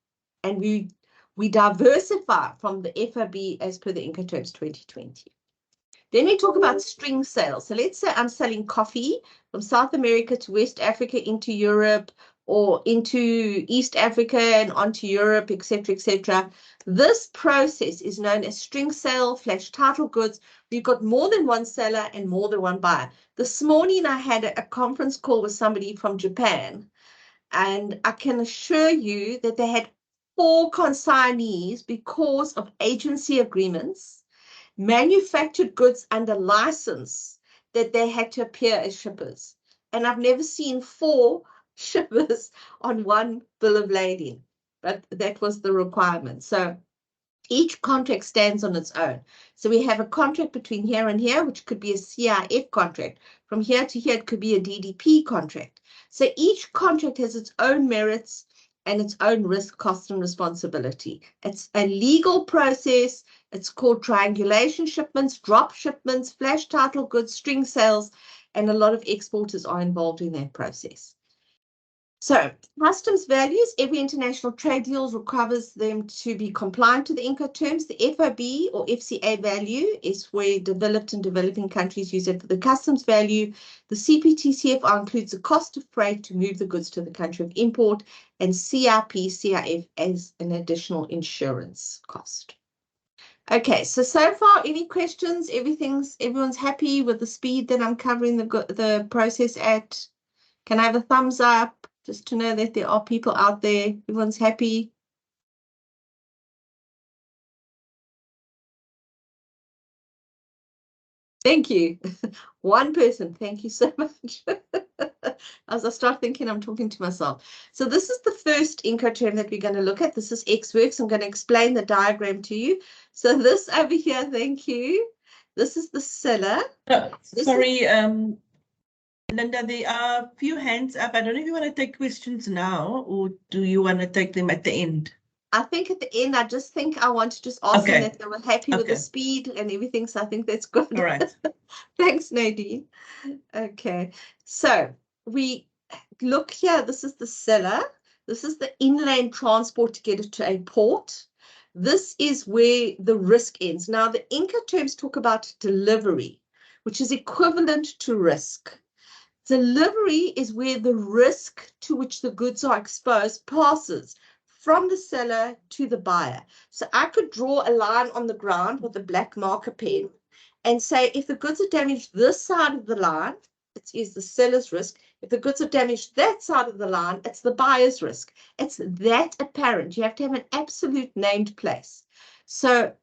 And we diversify from the FOB as per the Incoterms 2020. Then we talk about string sales. So let's say I'm selling coffee from South America to West Africa into Europe or into East Africa and onto Europe, etc., etc. This process is known as string sale / title goods. We've got more than one seller and more than one buyer. This morning I had a conference call with somebody from Japan, and I can assure you that they had 4 consignees because of agency agreements, manufactured goods under license that they had to appear as shippers. And I've never seen 4 shippers on one bill of lading, but that was the requirement. So each contract stands on its own. So we have a contract between here and here, which could be a CIF contract. From here to here, it could be a DDP contract. So each contract has its own merits and its own risk, cost, and responsibility. It's a legal process. It's called triangulation shipments, drop shipments, flash title goods, string sales, and a lot of exporters are involved in that process. So customs values, every international trade deal requires them to be compliant to the Incoterms. The FOB or FCA value is where developed and developing countries use it for the customs value. The CPT-CFR includes the cost of freight to move the goods to the country of import, and CIF as an additional insurance cost. Okay, so far, any questions? Everyone's happy with the speed that I'm covering the process at? Can I have a thumbs up? Just to know that there are people out there. Everyone's happy. Thank you. One person. Thank you so much. As I start thinking, I'm talking to myself. So this is the first Incoterm that we're going to look at. This is Xworks. I'm going to explain the diagram to you. So this over here, thank you. This is the seller. Sorry, Linda, there are a few hands up. I don't know if you want to take questions now or do you want to take them at the end? I think at the end, I want to just ask them that they were happy with the speed and everything. So I think that's good. All right. Thanks, Nadine. Okay. So we look here, this is the seller. This is the inland transport to get it to a port. This is where the risk ends. Now, the Incoterms talk about delivery, which is equivalent to risk. Delivery is where the risk to which the goods are exposed passes from the seller to the buyer. So I could draw a line on the ground with a black marker pen and say, if the goods are damaged this side of the line, it is the seller's risk. If the goods are damaged that side of the line, it's the buyer's risk. It's that apparent. You have to have an absolute named place. So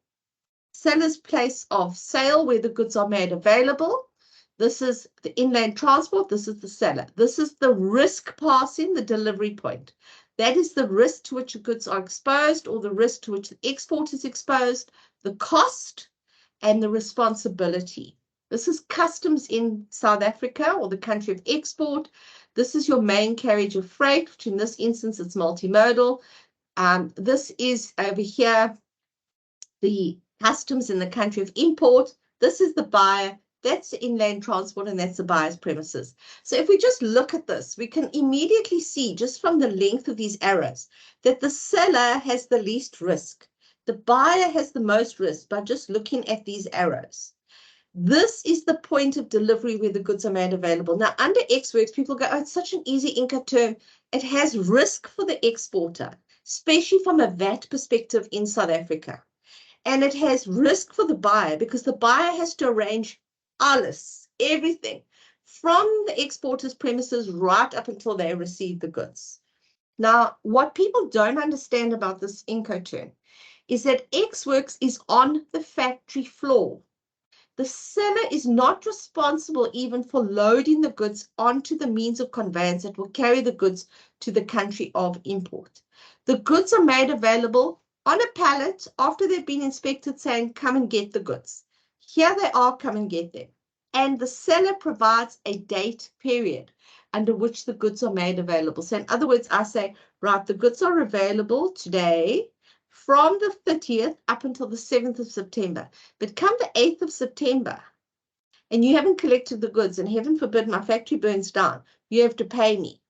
seller's place of sale, where the goods are made available. This is the inland transport. This is the seller. This is the risk passing the delivery point. That is the risk to which the goods are exposed, or the risk to which the export is exposed, the cost, and the responsibility. This is customs in South Africa, or the country of export. This is your main carriage of freight, which in this instance, it's multimodal. This is over here, the customs in the country of import. This is the buyer. That's the inland transport, and that's the buyer's premises. So if we just look at this, we can immediately see, just from the length of these arrows, that the seller has the least risk. The buyer has the most risk by just looking at these arrows. This is the point of delivery where the goods are made available. Now, under Ex-Works, people go, oh, it's such an easy Incoterm. It has risk for the exporter, especially from a VAT perspective in South Africa. And it has risk for the buyer, because the buyer has to arrange alles, everything, from the exporter's premises right up until they receive the goods. Now, what people don't understand about this Incoterm is that Ex-Works is on the factory floor. The seller is not responsible even for loading the goods onto the means of conveyance that will carry the goods to the country of import. The goods are made available on a pallet after they've been inspected, saying, come and get the goods. Here they are, come and get them. And the seller provides a date period under which the goods are made available. So in other words, I say, right, the goods are available today from the 30th up until the 7th of September. But come the 8th of September, and you haven't collected the goods, and heaven forbid my factory burns down, you have to pay me.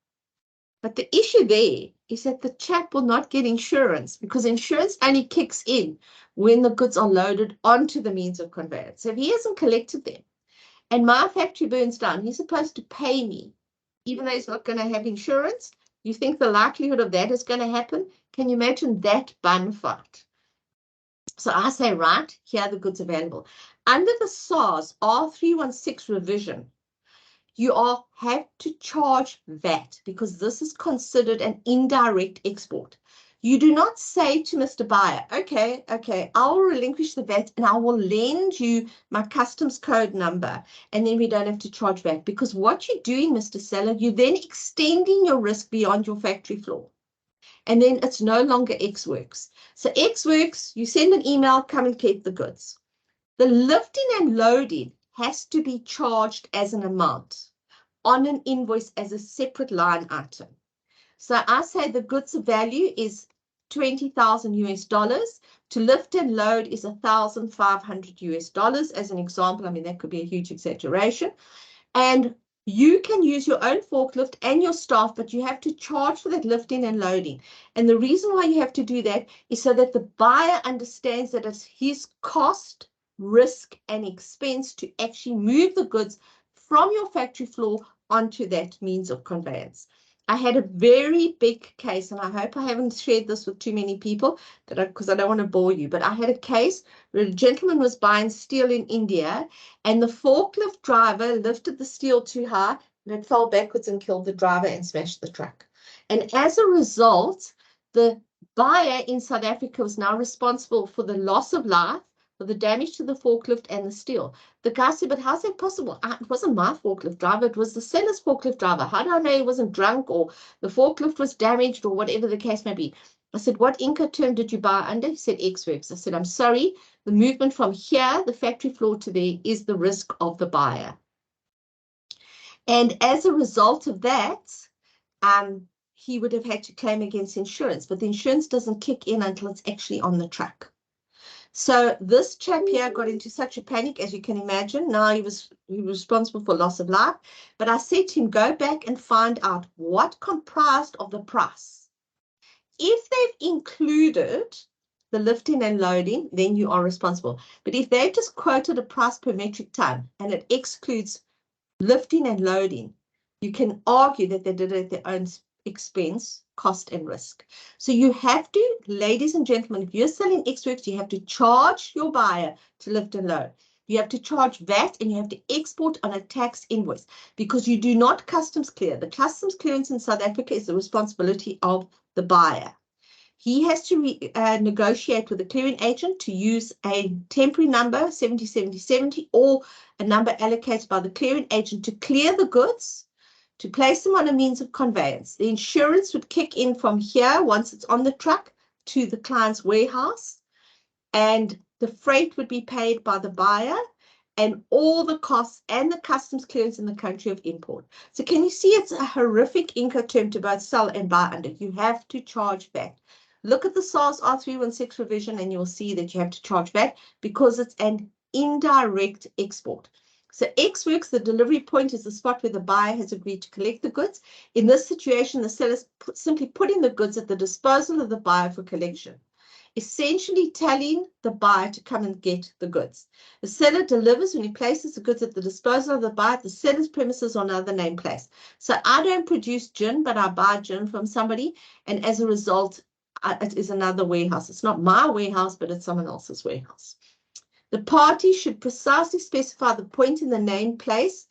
But the issue there is that the chap will not get insurance, because insurance only kicks in when the goods are loaded onto the means of conveyance. So if he hasn't collected them and my factory burns down, he's supposed to pay me, even though he's not going to have insurance. You think the likelihood of that is going to happen? Can you imagine that bun fight? So I say, right, here are the goods available. Under the SARS R316 revision, you have to charge VAT, because this is considered an indirect export. You do not say to Mr. Buyer, okay, I will relinquish the VAT and I will lend you my customs code number, and then we don't have to charge VAT. Because what you're doing, Mr. Seller, you're then extending your risk beyond your factory floor. And then it's no longer Ex-Works. So Ex-Works, you send an email, come and get the goods. The lifting and loading has to be charged as an amount on an invoice as a separate line item. So I say the goods value is $20,000 US. To lift and load is $1,500 US as an example. I mean, that could be a huge exaggeration. And you can use your own forklift and your staff, but you have to charge for that lifting and loading. And the reason why you have to do that is so that the buyer understands that it's his cost, risk, and expense to actually move the goods from your factory floor onto that means of conveyance. I had a very big case, and I hope I haven't shared this with too many people, because I don't want to bore you, but I had a case where a gentleman was buying steel in India, and the forklift driver lifted the steel too high, and it fell backwards and killed the driver and smashed the truck. And as a result, the buyer in South Africa was now responsible for the loss of life, for the damage to the forklift and the steel. The guy said, but how's that possible? It wasn't my forklift driver, it was the seller's forklift driver. How do I know he wasn't drunk, or the forklift was damaged, or whatever the case may be? I said, what Incoterm did you buy under? He said, Ex-Works. I said, I'm sorry, the movement from here, the factory floor, to there is the risk of the buyer. And as a result of that, he would have had to claim against insurance, but the insurance doesn't kick in until it's actually on the truck. So this chap here got into such a panic, as you can imagine. Now he was responsible for loss of life. But I said to him, go back and find out what comprised of the price. If they've included the lifting and loading, then you are responsible. But if they've just quoted a price per metric ton and it excludes lifting and loading, you can argue that they did it at their own expense, cost, and risk. So you have to, ladies and gentlemen, if you're selling ex-works, you have to charge your buyer to lift and load. You have to charge VAT and you have to export on a tax invoice because you do not customs clear. The customs clearance in South Africa is the responsibility of the buyer. He has to negotiate with the clearing agent to use a temporary number, 707070, or a number allocated by the clearing agent to clear the goods, to place them on a means of conveyance. The insurance would kick in from here once it's on the truck to the client's warehouse, and the freight would be paid by the buyer and all the costs and the customs clearance in the country of import. So can you see it's a horrific Incoterm to both sell and buy under? You have to charge VAT. Look at the SARS R316 revision and you'll see that you have to charge VAT because it's an indirect export. So ex-works, the delivery point is the spot where the buyer has agreed to collect the goods. In this situation, the seller is simply putting the goods at the disposal of the buyer for collection, essentially telling the buyer to come and get the goods. The seller delivers when he places the goods at the disposal of the buyer at the seller's premises or another named place. So I don't produce gin, but I buy gin from somebody, and as a result, it is another warehouse. It's not my warehouse, but it's someone else's warehouse. The party should precisely specify the point in the named place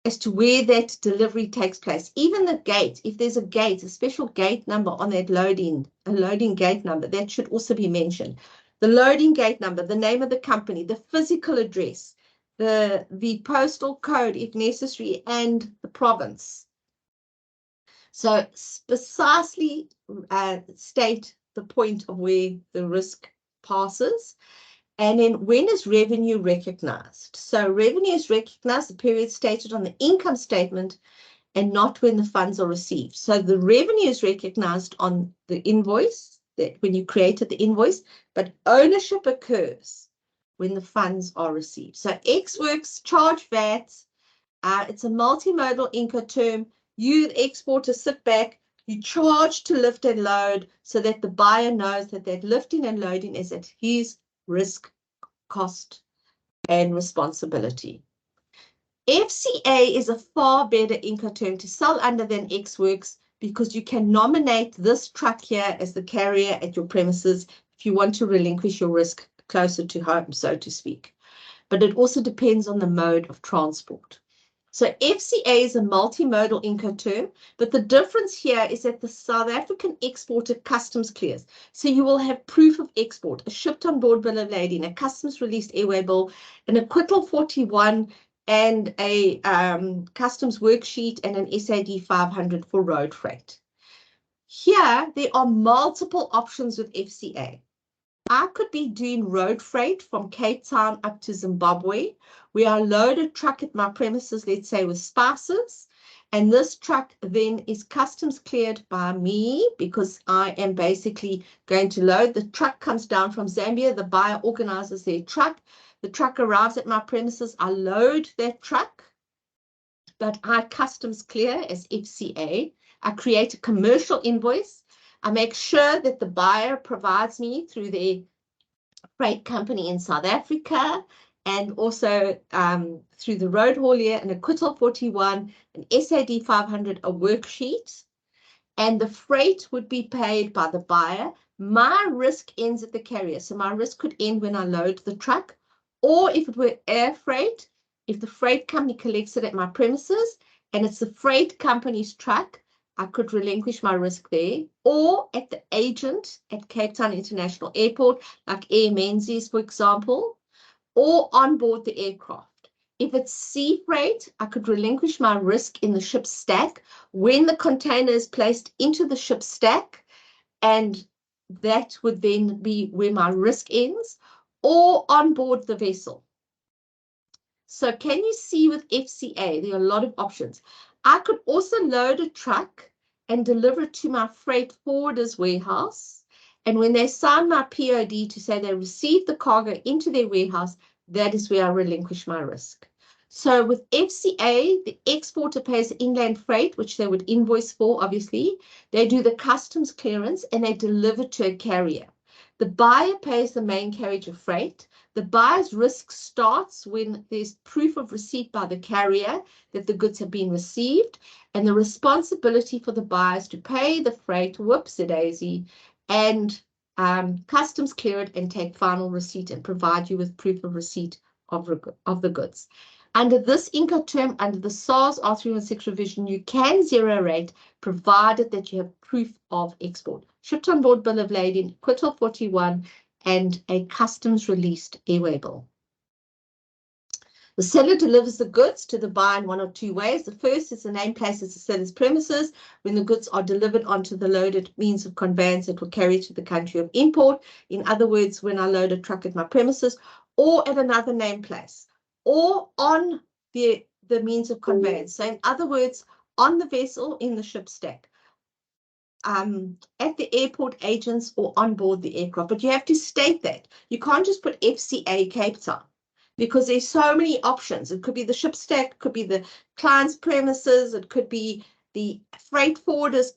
as to where that delivery takes place. Even the gate, if there's a gate, a special gate number on that loading, a loading gate number, that should also be mentioned. The loading gate number, the name of the company, the physical address, the postal code if necessary, and the province. So precisely state the point of where the risk passes. And then when is revenue recognized? So revenue is recognized the period stated on the income statement and not when the funds are received. So the revenue is recognized on the invoice, that when you created the invoice, but ownership occurs when the funds are received. So ex-works charge VAT. It's a multimodal Incoterm. You, the exporter, sit back. You charge to lift and load so that the buyer knows that that lifting and loading is at his risk, cost, and responsibility. FCA is a far better Incoterm to sell under than ex-works because you can nominate this truck here as the carrier at your premises if you want to relinquish your risk closer to home, so to speak. But it also depends on the mode of transport. So FCA is a multimodal Incoterm, but the difference here is that the South African exporter customs clears. So you will have proof of export, a shipped on board bill of lading, a customs released airway bill, an acquittal 41, and a customs worksheet and an SAD 500 for road freight. Here, there are multiple options with FCA. I could be doing road freight from Cape Town up to Zimbabwe, where I load a truck at my premises, let's say with spices, and this truck then is customs cleared by me because I am basically going to load. The truck comes down from Zambia, the buyer organizes their truck, the truck arrives at my premises, I load that truck, but I customs clear as FCA. I create a commercial invoice. I make sure that the buyer provides me through their freight company in South Africa and also through the road haulier an acquittal 41, an SAD 500, a worksheet, and the freight would be paid by the buyer. My risk ends at the carrier. So my risk could end when I load the truck, or if it were air freight, if the freight company collects it at my premises and it's the freight company's truck, I could relinquish my risk there, or at the agent at Cape Town International Airport, like Air Menzies, for example, or on board the aircraft. If it's sea freight, I could relinquish my risk in the ship stack when the container is placed into the ship stack, and that would then be where my risk ends, or on board the vessel. So can you see with FCA, there are a lot of options. I could also load a truck and deliver it to my freight forwarder's warehouse And when they sign my POD to say they received the cargo into their warehouse, that is where I relinquish my risk. So with FCA, the exporter pays inland freight, which they would invoice for, obviously. They do the customs clearance and they deliver to a carrier. The buyer pays the main carriage of freight. The buyer's risk starts when there's proof of receipt by the carrier that the goods have been received, and the responsibility for the buyers to pay the freight, whoopsie-daisy, and customs clear it and take final receipt and provide you with proof of receipt of the goods. Under this Incoterm, under the SARS R316 revision, you can zero rate provided that you have proof of export. Shipped on board bill of lading, quittal 41, and a customs released airway bill. The seller delivers the goods to the buyer in one of two ways. The first is the name places the seller's premises when the goods are delivered onto the loaded means of conveyance that will carry to the country of import. In other words, when I load a truck at my premises or at another name place or on the means of conveyance. So in other words, on the vessel in the ship stack, at the airport agents or on board the aircraft. But you have to state that. You can't just put FCA Cape Town, because there's so many options. It could be the ship stack, it could be the client's premises, it could be the freight forwarder's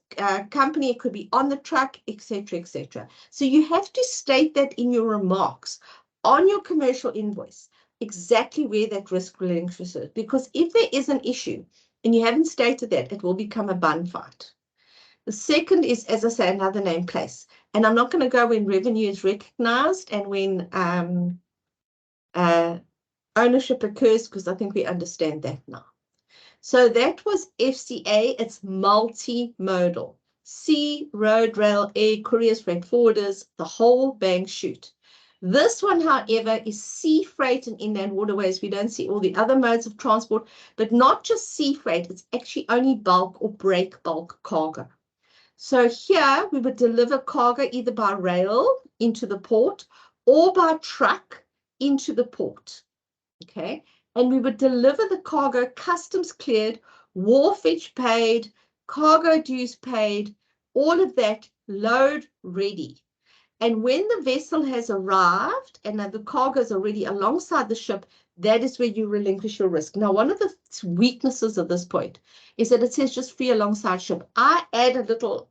company, it could be on the truck, etc., etc. So you have to state that in your remarks on your commercial invoice, exactly where that risk relinquishes is. Because if there is an issue and you haven't stated that, it will become a bun fight. The second is, as I say, another name place. And I'm not going to go when revenue is recognized and when ownership occurs, because I think we understand that now. So that was FCA. It's multimodal. Sea, road, rail, air, couriers, freight forwarders, the whole bang shoot. This one, however, is sea freight and inland waterways. We don't see all the other modes of transport, but not just sea freight. It's actually only bulk or break bulk cargo. So here we would deliver cargo either by rail into the port or by truck into the port. Okay, and we would deliver the cargo customs cleared, wharfage paid, cargo dues paid, all of that load ready. And when the vessel has arrived and the cargo is already alongside the ship, that is where you relinquish your risk. Now, one of the weaknesses of this point is that it says just free alongside ship. I add a little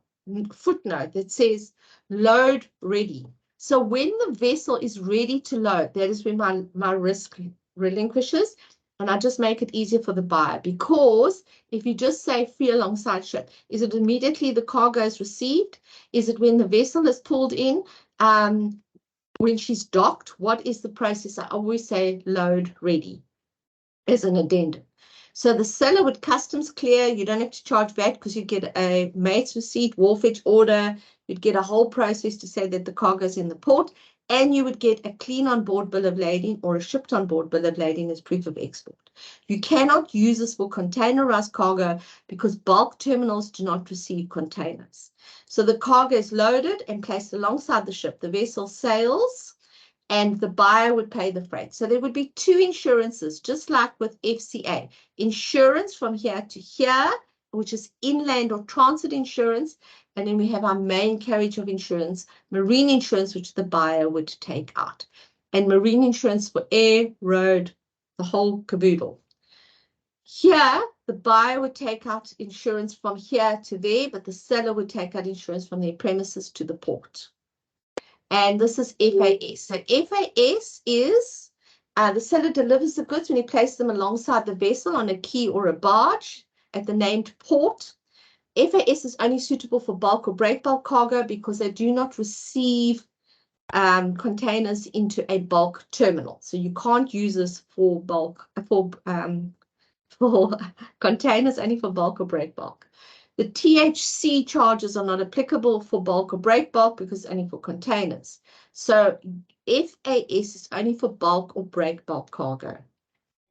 footnote that says load ready. So when the vessel is ready to load, that is when my risk relinquishes, and I just make it easier for the buyer. Because if you just say free alongside ship, is it immediately the cargo is received? Is it when the vessel is pulled in? When she's docked, what is the process? I always say load ready as an addendum. So the seller would customs clear. You don't have to charge VAT because you get a mate's receipt, wharfage order. You'd get a whole process to say that the cargo is in the port, and you would get a clean on board bill of lading or a shipped on board bill of lading as proof of export. You cannot use this for containerized cargo because bulk terminals do not receive containers. So the cargo is loaded and placed alongside the ship. The vessel sails and the buyer would pay the freight. So there would be two insurances, just like with FCA. Insurance from here to here, which is inland or transit insurance. And then we have our main carriage of insurance, marine insurance, which the buyer would take out. And marine insurance for air, road, the whole caboodle. Here, the buyer would take out insurance from here to there, but the seller would take out insurance from their premises to the port. And this is FAS. So FAS is the seller delivers the goods when he places them alongside the vessel on a quay or a barge at the named port. FAS is only suitable for bulk or break bulk cargo because they do not receive containers into a bulk terminal. So you can't use this for bulk, for containers, only for bulk or break bulk. The THC charges are not applicable for bulk or break bulk because it's only for containers. So FAS is only for bulk or break bulk cargo.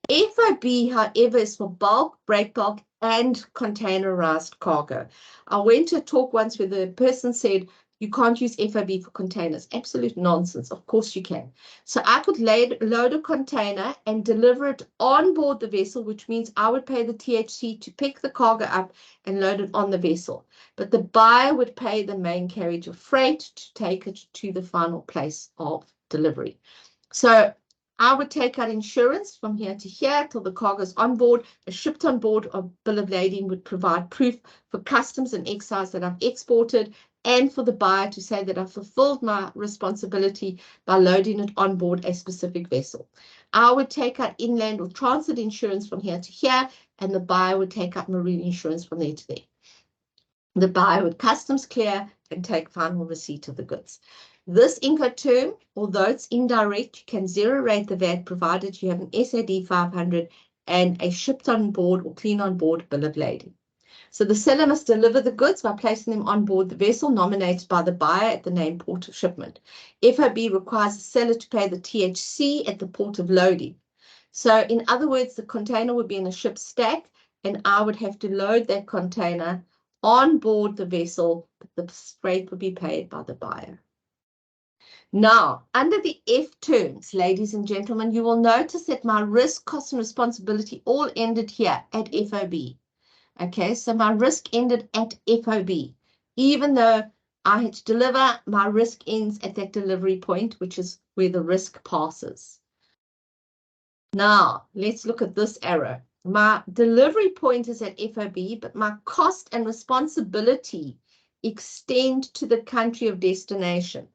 FOB, however, is for bulk, break bulk, and containerized cargo. I went to a talk once where the person said, you can't use FOB for containers. Absolute nonsense. Of course you can. So I could load a container and deliver it on board the vessel, which means I would pay the THC to pick the cargo up and load it on the vessel. But the buyer would pay the main carriage of freight to take it to the final place of delivery. So I would take out insurance from here to here till the cargo is on board. A shipped on board or bill of lading would provide proof for customs and excise that I've exported, and for the buyer to say that I've fulfilled my responsibility by loading it on board a specific vessel. I would take out inland or transit insurance from here to here, and the buyer would take out marine insurance from there to there. The buyer would customs clear and take final receipt of the goods. This Incoterm, although it's indirect, you can zero rate the VAT provided you have an SAD 500 and a shipped on board or clean on board bill of lading. So the seller must deliver the goods by placing them on board the vessel nominated by the buyer at the named port of shipment. FOB requires the seller to pay the THC at the port of loading. So in other words, the container would be in a ship stack and I would have to load that container on board the vessel, but the freight would be paid by the buyer. Now, under the F terms, ladies and gentlemen, you will notice that my risk, cost, and responsibility all ended here at FOB. Okay, so my risk ended at FOB. Even though I had to deliver, my risk ends at that delivery point, which is where the risk passes. Now, let's look at this arrow. My delivery point is at FOB, but my cost and responsibility extend to the country of destination.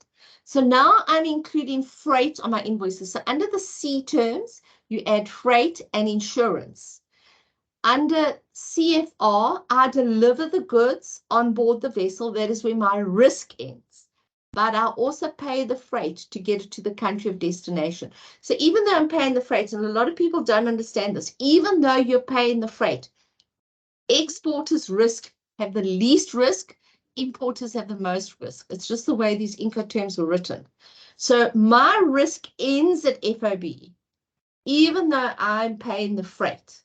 So now I'm including freight on my invoices. So under the C terms, you add freight and insurance. Under CFR, I deliver the goods on board the vessel. That is where my risk ends. But I also pay the freight to get it to the country of destination. So even though I'm paying the freight, and a lot of people don't understand this, even though you're paying the freight, exporters have the least risk, importers have the most risk. It's just the way these Incoterms were written. So my risk ends at FOB, even though I'm paying the freight.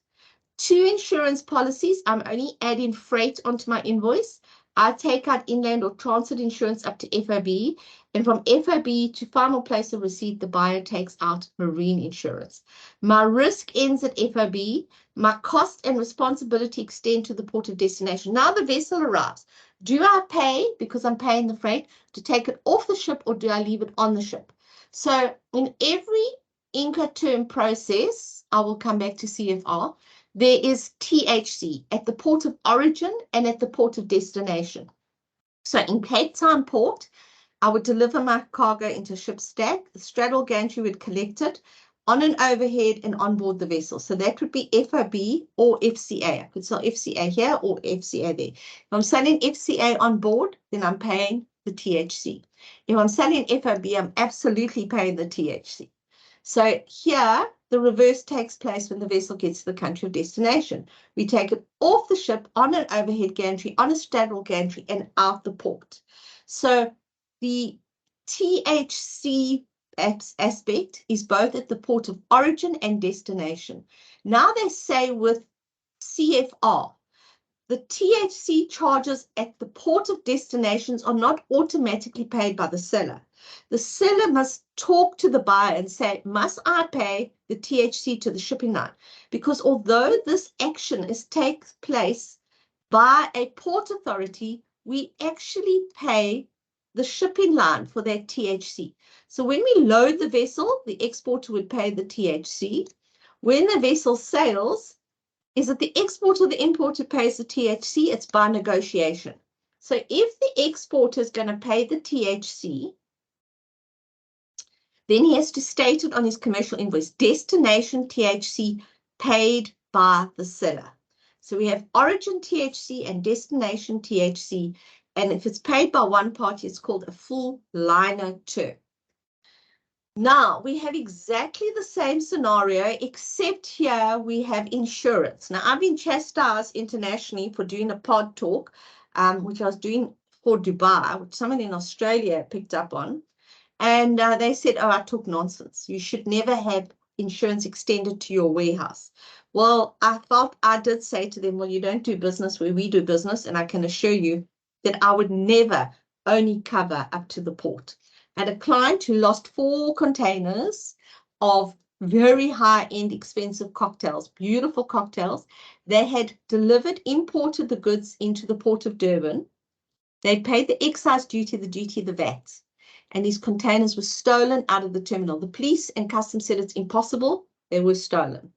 2 insurance policies, I'm only adding freight onto my invoice. I take out inland or transit insurance up to FOB, and from FOB to final place of receipt, the buyer takes out marine insurance. My risk ends at FOB. My cost and responsibility extend to the port of destination. Now the vessel arrives. Do I pay, because I'm paying the freight, to take it off the ship, or do I leave it on the ship? So in every Incoterm process, I will come back to CFR, there is THC at the port of origin and at the port of destination. So in Cape Town port, I would deliver my cargo into a ship stack. The straddle gantry would collect it on an overhead and on board the vessel. So that would be FOB or FCA. I could sell FCA here or FCA there. If I'm selling FCA on board, then I'm paying the THC. If I'm selling FOB, I'm absolutely paying the THC. So here, the reverse takes place when the vessel gets to the country of destination. We take it off the ship on an overhead gantry, on a straddle gantry, and out the port. So the THC aspect is both at the port of origin and destination. Now they say with CFR, the THC charges at the port of destinations are not automatically paid by the seller. The seller must talk to the buyer and say, must I pay the THC to the shipping line? Because although this action takes place by a port authority, we actually pay the shipping line for that THC. So when we load the vessel, the exporter would pay the THC. When the vessel sails, is it the exporter or the importer pays the THC? It's by negotiation. So if the exporter is going to pay the THC, then he has to state it on his commercial invoice, destination THC paid by the seller. So we have origin THC and destination THC. And if it's paid by one party, it's called a full liner term. Now, we have exactly the same scenario, except here we have insurance. Now, I've been chastised internationally for doing a pod talk, which I was doing for Dubai, which someone in Australia picked up on. And they said, oh, I talk nonsense. You should never have insurance extended to your warehouse. Well, I thought I did say to them, well, you don't do business where we do business. And I can assure you that I would never only cover up to the port. I had a client who lost 4 containers of very high-end expensive cocktails, beautiful cocktails. They had imported the goods into the port of Durban. They paid the excise duty, the VAT, and these containers were stolen out of the terminal. The police and customs said it's impossible. They were stolen.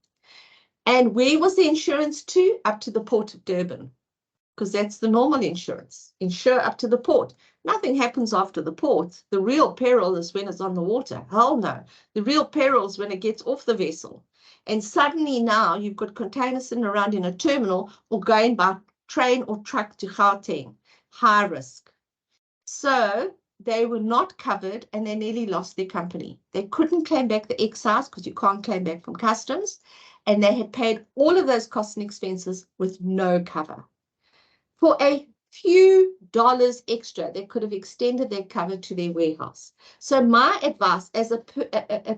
And where was the insurance to? Up to the port of Durban, because that's the normal insurance. Insure up to the port. Nothing happens after the port. The real peril is when it's on the water. Hell no. The real peril is when it gets off the vessel. And suddenly now you've got containers sitting around in a terminal or going by train or truck to Gauteng. High risk. So they were not covered and they nearly lost their company. They couldn't claim back the excise because you can't claim back from customs. And they had paid all of those costs and expenses with no cover. For a few dollars extra, they could have extended their cover to their warehouse. So my advice as a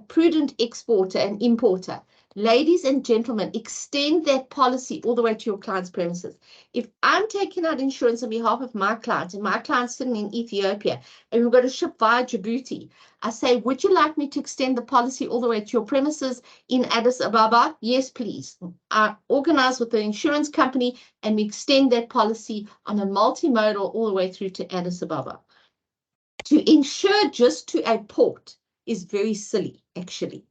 prudent exporter and importer, ladies and gentlemen, extend that policy all the way to your client's premises. If I'm taking out insurance on behalf of my client and my client's sitting in Ethiopia and we've got to ship via Djibouti, I say, would you like me to extend the policy all the way to your premises in Addis Ababa? Yes, please. I organize with the insurance company and we extend that policy on a multimodal all the way through to Addis Ababa. To insure just to a port is very silly, actually,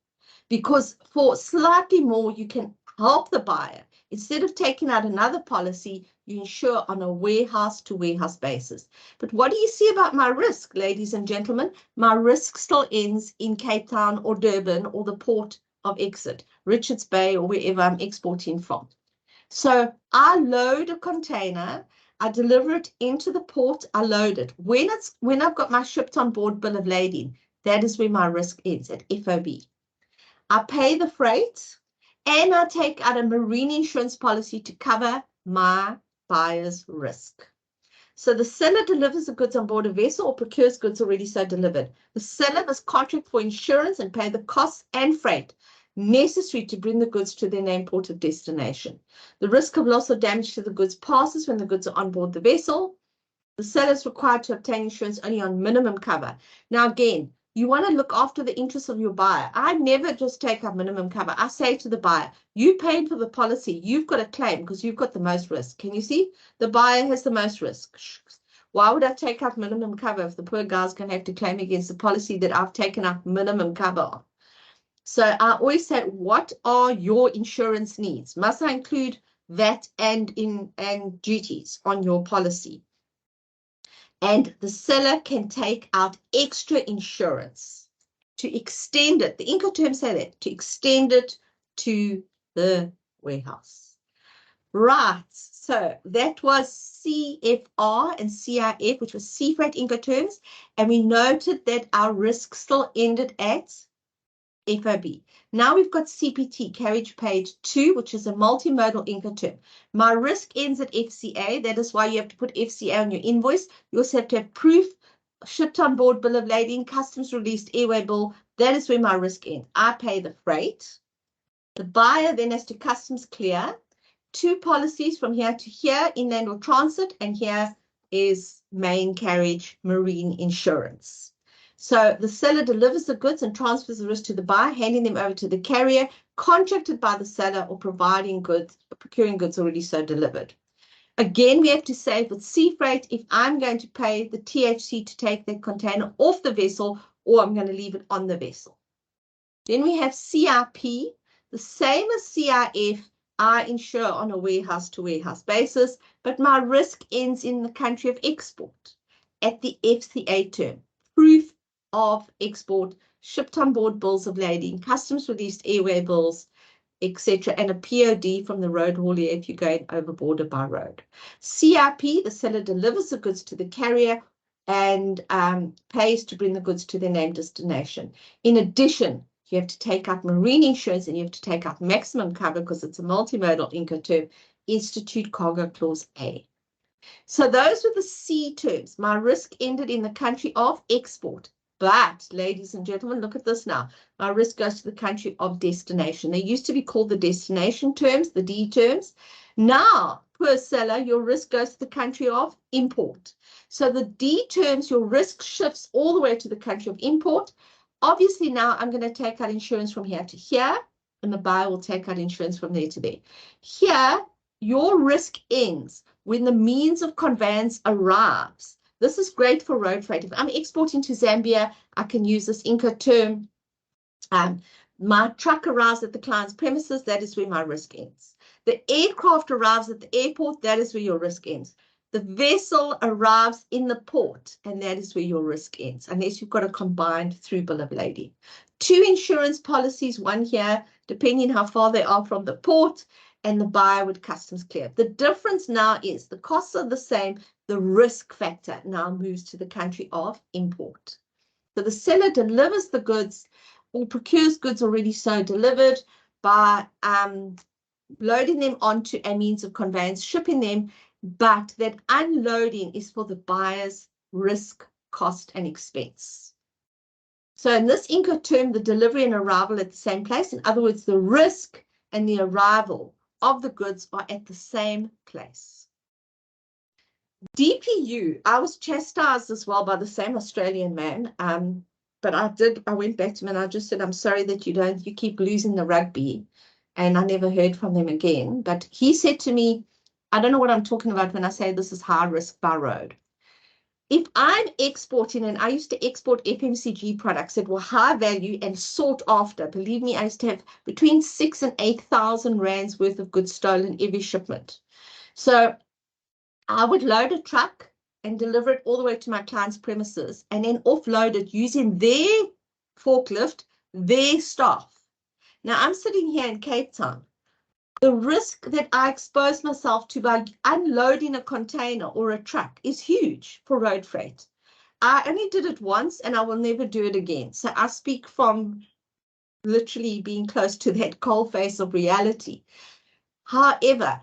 because for slightly more, you can help the buyer. Instead of taking out another policy, you insure on a warehouse-to-warehouse basis. But what do you see about my risk, ladies and gentlemen? My risk still ends in Cape Town or Durban or the port of exit, Richards Bay or wherever I'm exporting from. So I load a container, I deliver it into the port, I load it. When I've got my shipped on board bill of lading, that is where my risk ends, at FOB. I pay the freight and I take out a marine insurance policy to cover my buyer's risk. So the seller delivers the goods on board a vessel or procures goods already so delivered. The seller must contract for insurance and pay the costs and freight necessary to bring the goods to their named port of destination. The risk of loss or damage to the goods passes when the goods are on board the vessel. The seller is required to obtain insurance only on minimum cover. Now, again, you want to look after the interests of your buyer. I never just take up minimum cover. I say to the buyer, you paid for the policy. You've got a claim because you've got the most risk. Can you see? The buyer has the most risk. Why would I take up minimum cover if the poor guy's going to have to claim against the policy that I've taken up minimum cover on? So I always say, what are your insurance needs? Must I include VAT and duties on your policy? And the seller can take out extra insurance to extend it. The Incoterms say that, to extend it to the warehouse. Right, so that was CFR and CIF, which was sea freight Incoterms, and we noted that our risk still ended at FOB. Now we've got CPT, carriage paid to, which is a multimodal Incoterm. My risk ends at FCA. That is why you have to put FCA on your invoice. You also have to have proof, shipped on board bill of lading, customs released airway bill. That is where my risk ends. I pay the freight. The buyer then has to customs clear 2 policies from here to here, inland or transit, and here is main carriage marine insurance. So the seller delivers the goods and transfers the risk to the buyer, handing them over to the carrier, contracted by the seller or procuring goods already so delivered. Again, we have to say with sea freight, if I'm going to pay the THC to take that container off the vessel, or I'm going to leave it on the vessel. Then we have CIP, the same as CIF. I insure on a warehouse-to-warehouse basis, but my risk ends in the country of export at the FCA term. Proof of export, shipped on board bills of lading, customs released airway bills, etc., and a POD from the road haulier if you're going over border by road. CIP, the seller delivers the goods to the carrier and pays to bring the goods to their named destination. In addition, you have to take out marine insurance and you have to take out maximum cover because it's a multimodal Incoterm, Institute Cargo Clause A. So those were the C terms. My risk ended in the country of export. But, ladies and gentlemen, look at this now. My risk goes to the country of destination. They used to be called the destination terms, the D terms. Now, poor seller, your risk goes to the country of import. So the D terms, your risk shifts all the way to the country of import. Obviously, now I'm going to take out insurance from here to here, and the buyer will take out insurance from there to there. Here, your risk ends when the means of conveyance arrives. This is great for road freight. If I'm exporting to Zambia, I can use this Incoterm. My truck arrives at the client's premises, that is where my risk ends. The aircraft arrives at the airport, that is where your risk ends. The vessel arrives in the port, and that is where your risk ends, unless you've got a combined through bill of lading. 2 insurance policies, one here, depending how far they are from the port, and the buyer would customs clear. The difference now is the costs are the same. The risk factor now moves to the country of import. So the seller delivers the goods or procures goods already so delivered by loading them onto a means of conveyance, shipping them, but that unloading is for the buyer's risk, cost, and expense. So in this Incoterm, the delivery and arrival at the same place. In other words, the risk and the arrival of the goods are at the same place. DPU, I was chastised as well by the same Australian man, but I went back to him and I just said, I'm sorry that you keep losing the rugby, and I never heard from him again. But he said to me, I don't know what I'm talking about when I say this is high risk by road. If I'm exporting, and I used to export FMCG products that were high value and sought after, believe me, I used to have between 6,000 and 8,000 rands worth of goods stolen every shipment. So I would load a truck and deliver it all the way to my client's premises, and then offload it using their forklift, their staff. Now I'm sitting here in Cape Town. The risk that I expose myself to by unloading a container or a truck is huge for road freight. I only did it once and I will never do it again. So I speak from literally being close to that cold face of reality. However,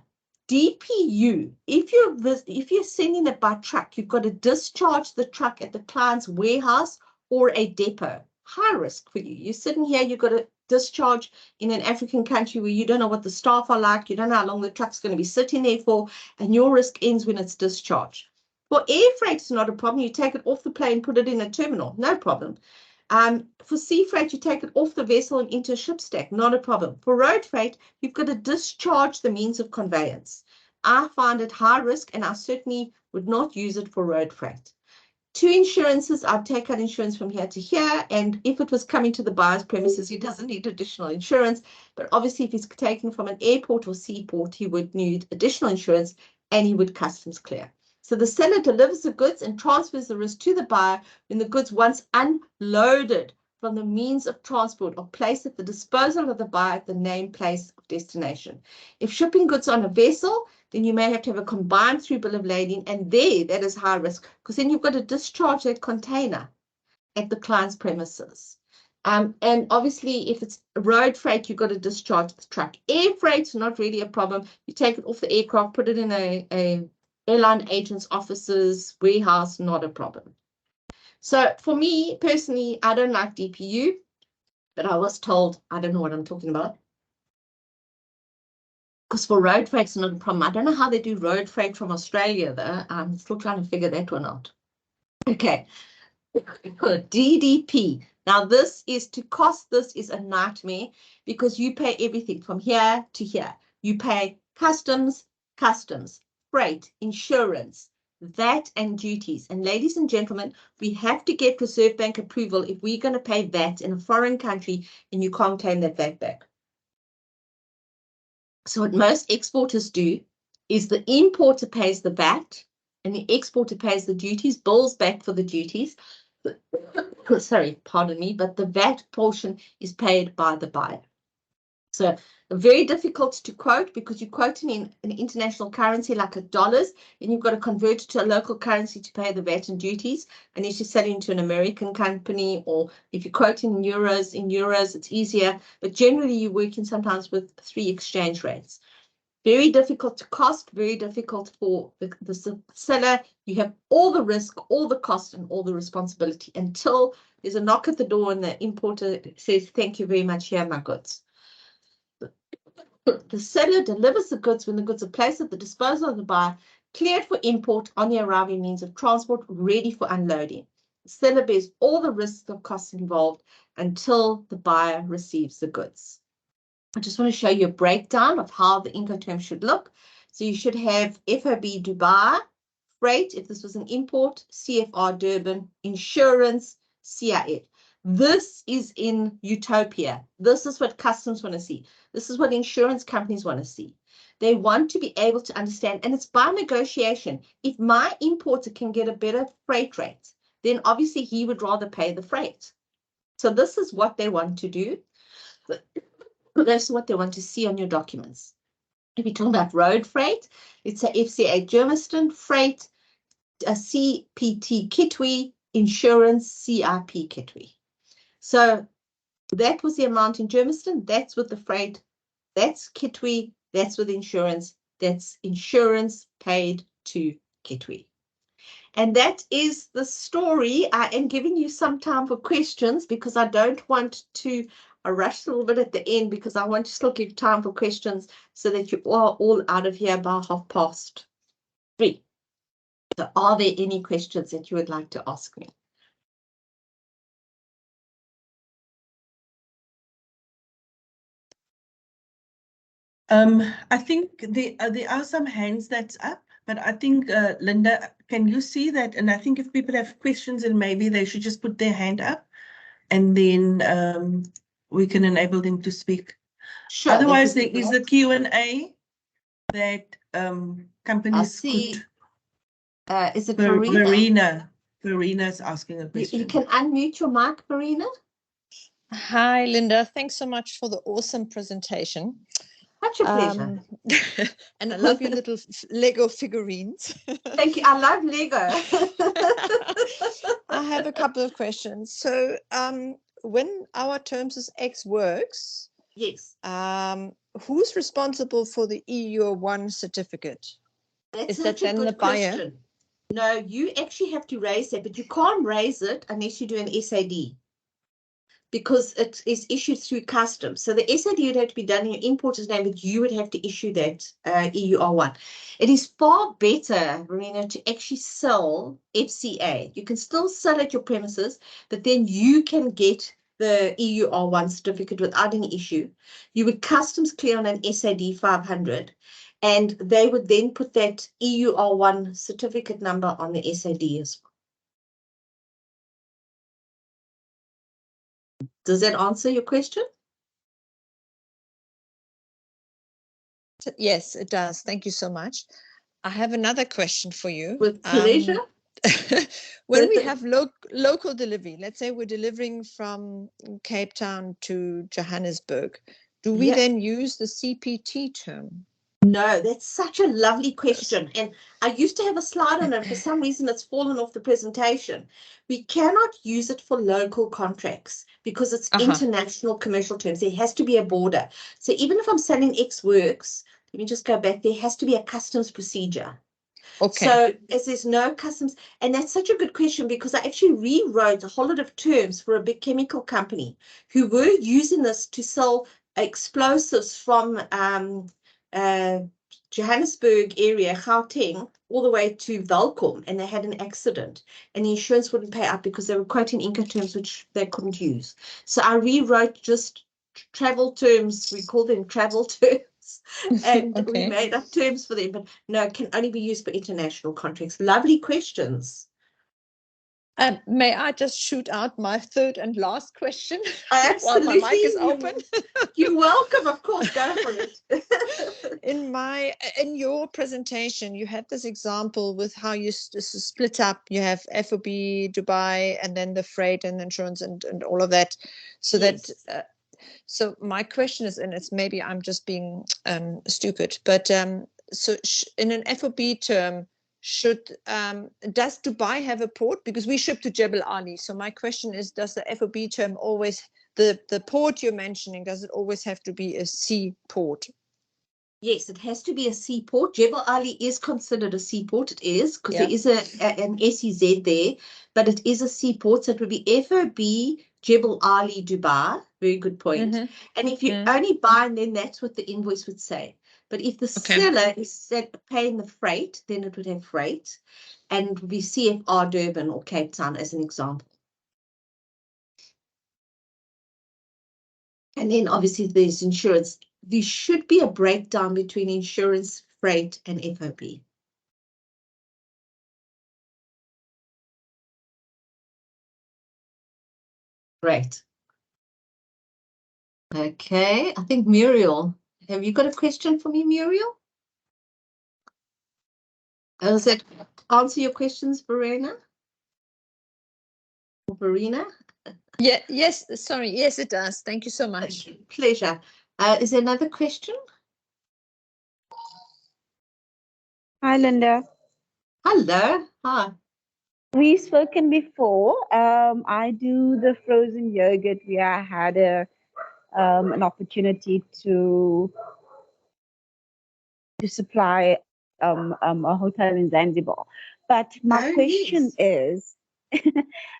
DPU, if you're sending it by truck, you've got to discharge the truck at the client's warehouse or a depot. High risk for you. You're sitting here, you've got to discharge in an African country where you don't know what the staff are like, you don't know how long the truck's going to be sitting there for, and your risk ends when it's discharged. For air freight, it's not a problem. You take it off the plane, put it in a terminal, no problem. For sea freight, you take it off the vessel and into a ship stack, not a problem. For road freight, you've got to discharge the means of conveyance. I find it high risk, and I certainly would not use it for road freight. 2 insurances, I'd take out insurance from here to here, and if it was coming to the buyer's premises, he doesn't need additional insurance, but obviously if he's taken from an airport or seaport, he would need additional insurance, and he would customs clear. So the seller delivers the goods and transfers the risk to the buyer when the goods, once unloaded from the means of transport, are placed at the disposal of the buyer at the named place of destination. If shipping goods on a vessel, then you may have to have a combined through bill of lading, and that is high risk, because then you've got to discharge that container at the client's premises. And obviously, if it's road freight, you've got to discharge the truck. Air freight's not really a problem. You take it off the aircraft, put it in a airline agent's offices, warehouse, not a problem. So for me personally, I don't like DPU, but I was told I don't know what I'm talking about. Because for road freight, it's not a problem. I don't know how they do road freight from Australia, though. I'm still trying to figure that one out. Okay, DDP. Now, this is a nightmare, because you pay everything from here to here. You pay customs, freight, insurance, VAT, and duties. And ladies and gentlemen, we have to get Reserve Bank approval if we're going to pay VAT in a foreign country, and you can't claim that VAT back. So what most exporters do is the importer pays the VAT and the exporter pays the duties, bills back for the duties. Sorry, pardon me, but the VAT portion is paid by the buyer. So very difficult to quote, because you're quoting in an international currency like $, and you've got to convert it to a local currency to pay the VAT and duties. And if you're selling to an American company, or if you're quoting in euros, it's easier. But generally, you're working sometimes with 3 exchange rates. Very difficult to cost, very difficult for the seller. You have all the risk, all the cost, and all the responsibility until there's a knock at the door and the importer says, thank you very much, here are my goods. The seller delivers the goods when the goods are placed at the disposal of the buyer. cleared for import on the arriving means of transport, ready for unloading. The seller bears all the risks of costs involved until the buyer receives the goods. I just want to show you a breakdown of how the Incoterms should look. So you should have FOB Dubai, freight, if this was an import, CFR Durban, insurance, CIF. This is in utopia. This is what customs want to see. This is what insurance companies want to see. They want to be able to understand, and it's by negotiation. If my importer can get a better freight rate, then obviously he would rather pay the freight. So this is what they want to do. That's what they want to see on your documents. If you're talking about road freight, it's a FCA Germiston, freight, a CPT Kitwe, insurance, CIP Kitwe. So that was the amount in Germiston. That's with the freight. That's Kitwe. That's with insurance. That's insurance paid to Kitwe. And that is the story. I am giving you some time for questions because I don't want to rush a little bit at the end because I want to still give time for questions so that you are all out of here by 3:30. So are there any questions that you would like to ask me? I think there are some hands that's up, but I think, Linda, can you see that? And I think if people have questions, and maybe they should just put their hand up, and then we can enable them to speak. Sure. Otherwise, there is the Q&A that companies could. Is it Verena? Verena is asking a question. You can unmute your mic, Verena. Hi, Linda. Thanks so much for the awesome presentation. Such a pleasure. And I love your little Lego figurines. Thank you. I love Lego. I have a couple of questions. So when our terms as X works, yes, who's responsible for the EU1 certificate? That's is that then the buyer? Question. No, you actually have to raise that, but you can't raise it unless you do an SAD. Because it is issued through customs. So the SAD would have to be done in your importer's name, but you would have to issue that EUR1. It is far better, Verena, to actually sell FCA. You can still sell at your premises, but then you can get the EUR1 certificate without any issue. You would customs clear on an SAD 500, and they would then put that EUR1 certificate number on the SAD as well. Does that answer your question? Yes, it does. Thank you so much. I have another question for you. With pleasure. When we have local delivery, let's say we're delivering from Cape Town to Johannesburg, do we then use the CPT term? No, that's such a lovely question. And I used to have a slide on it. For some reason, it's fallen off the presentation. We cannot use it for local contracts because it's international commercial terms. There has to be a border. So even if I'm selling X Works, let me just go back, there has to be a customs procedure. Okay. So as there's no customs, and that's such a good question because I actually rewrote a whole lot of terms for a big chemical company who were using this to sell explosives from Johannesburg area, Gauteng, all the way to Welkom, and they had an accident and the insurance wouldn't pay up because they were quoting Incoterms which they couldn't use. So I rewrote just travel terms, we call them travel terms, and we made up terms for them, but no, it can only be used for international contracts. Lovely questions. May I just shoot out my third and last question? Absolutely. While my mic is open. You're welcome, of course, go for it. In your presentation, you had this example with how you split up. You have FOB, Dubai, and then the freight and insurance and all of that. So that, so my question is, and it's maybe I'm just being stupid, but so in an FOB term, does Dubai have a port? Because we ship to Jebel Ali. So my question is, does the FOB term always, the port you're mentioning, does it always have to be a sea port? Yes, it has to be a seaport. Jebel Ali is considered a seaport. It is, because there is an SEZ there, but it is a seaport. So it would be FOB, Jebel Ali, Dubai. Very good point. And if you only buy, and then that's what the invoice would say. But if the Okay. seller is paying the freight, then it would have freight, and it would be CFR Durban or Cape Town as an example. And then obviously there's insurance. There should be a breakdown between insurance, freight, and FOB. Great. Okay, I think Muriel, have you got a question for me, Muriel? Does that answer your questions, Verena? Or Verena? Yeah, yes, sorry. Yes, it does. Thank you so much. Okay, pleasure. Is there another question? Hi, Linda. Hello. Hi. We've spoken before. I do the frozen yogurt where I had an opportunity to supply a hotel in Zanzibar. But my Oh, question yes. is,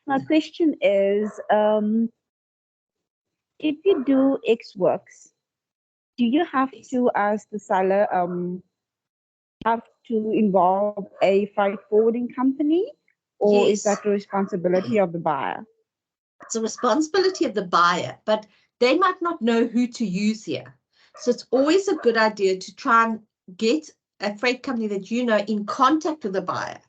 my question is, if you do X works, do you have to, as the seller, have to involve a freight forwarding company, or is Yes. that the responsibility of the buyer? It's a responsibility of the buyer, but they might not know who to use here. So it's always a good idea to try and get a freight company that you know in contact with the buyer.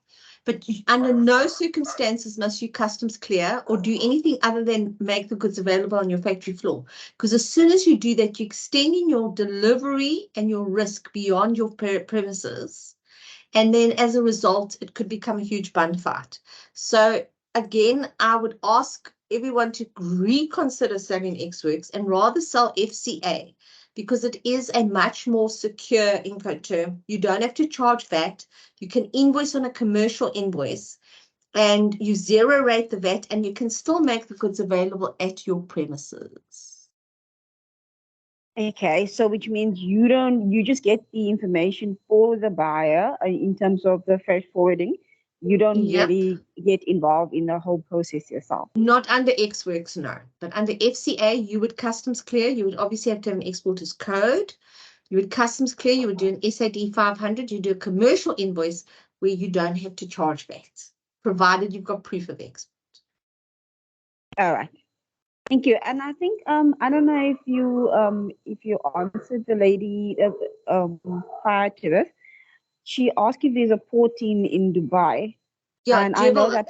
But under no circumstances must you customs clear or do anything other than make the goods available on your factory floor. Because as soon as you do that, you're extending your delivery and your risk beyond your premises. And then as a result, it could become a huge bun fight. So again, I would ask everyone to reconsider selling Xworks and rather sell FCA because it is a much more secure Incoterm. You don't have to charge VAT. You can invoice on a commercial invoice and you zero rate the VAT and you can still make the goods available at your premises. Okay, so which means you just get the information for the buyer in terms of the freight forwarding. You don't Yep. really get involved in the whole process yourself. Not under Xworks, no. But under FCA, you would customs clear. You would obviously have to have an exporter's code. You would customs clear. You would do an SAD 500. You do a commercial invoice where you don't have to charge VAT, provided you've got proof of export. All right. Thank you. And I think I don't know if you answered the lady prior to this. She asked if there's a port in Dubai. Yeah, And I know that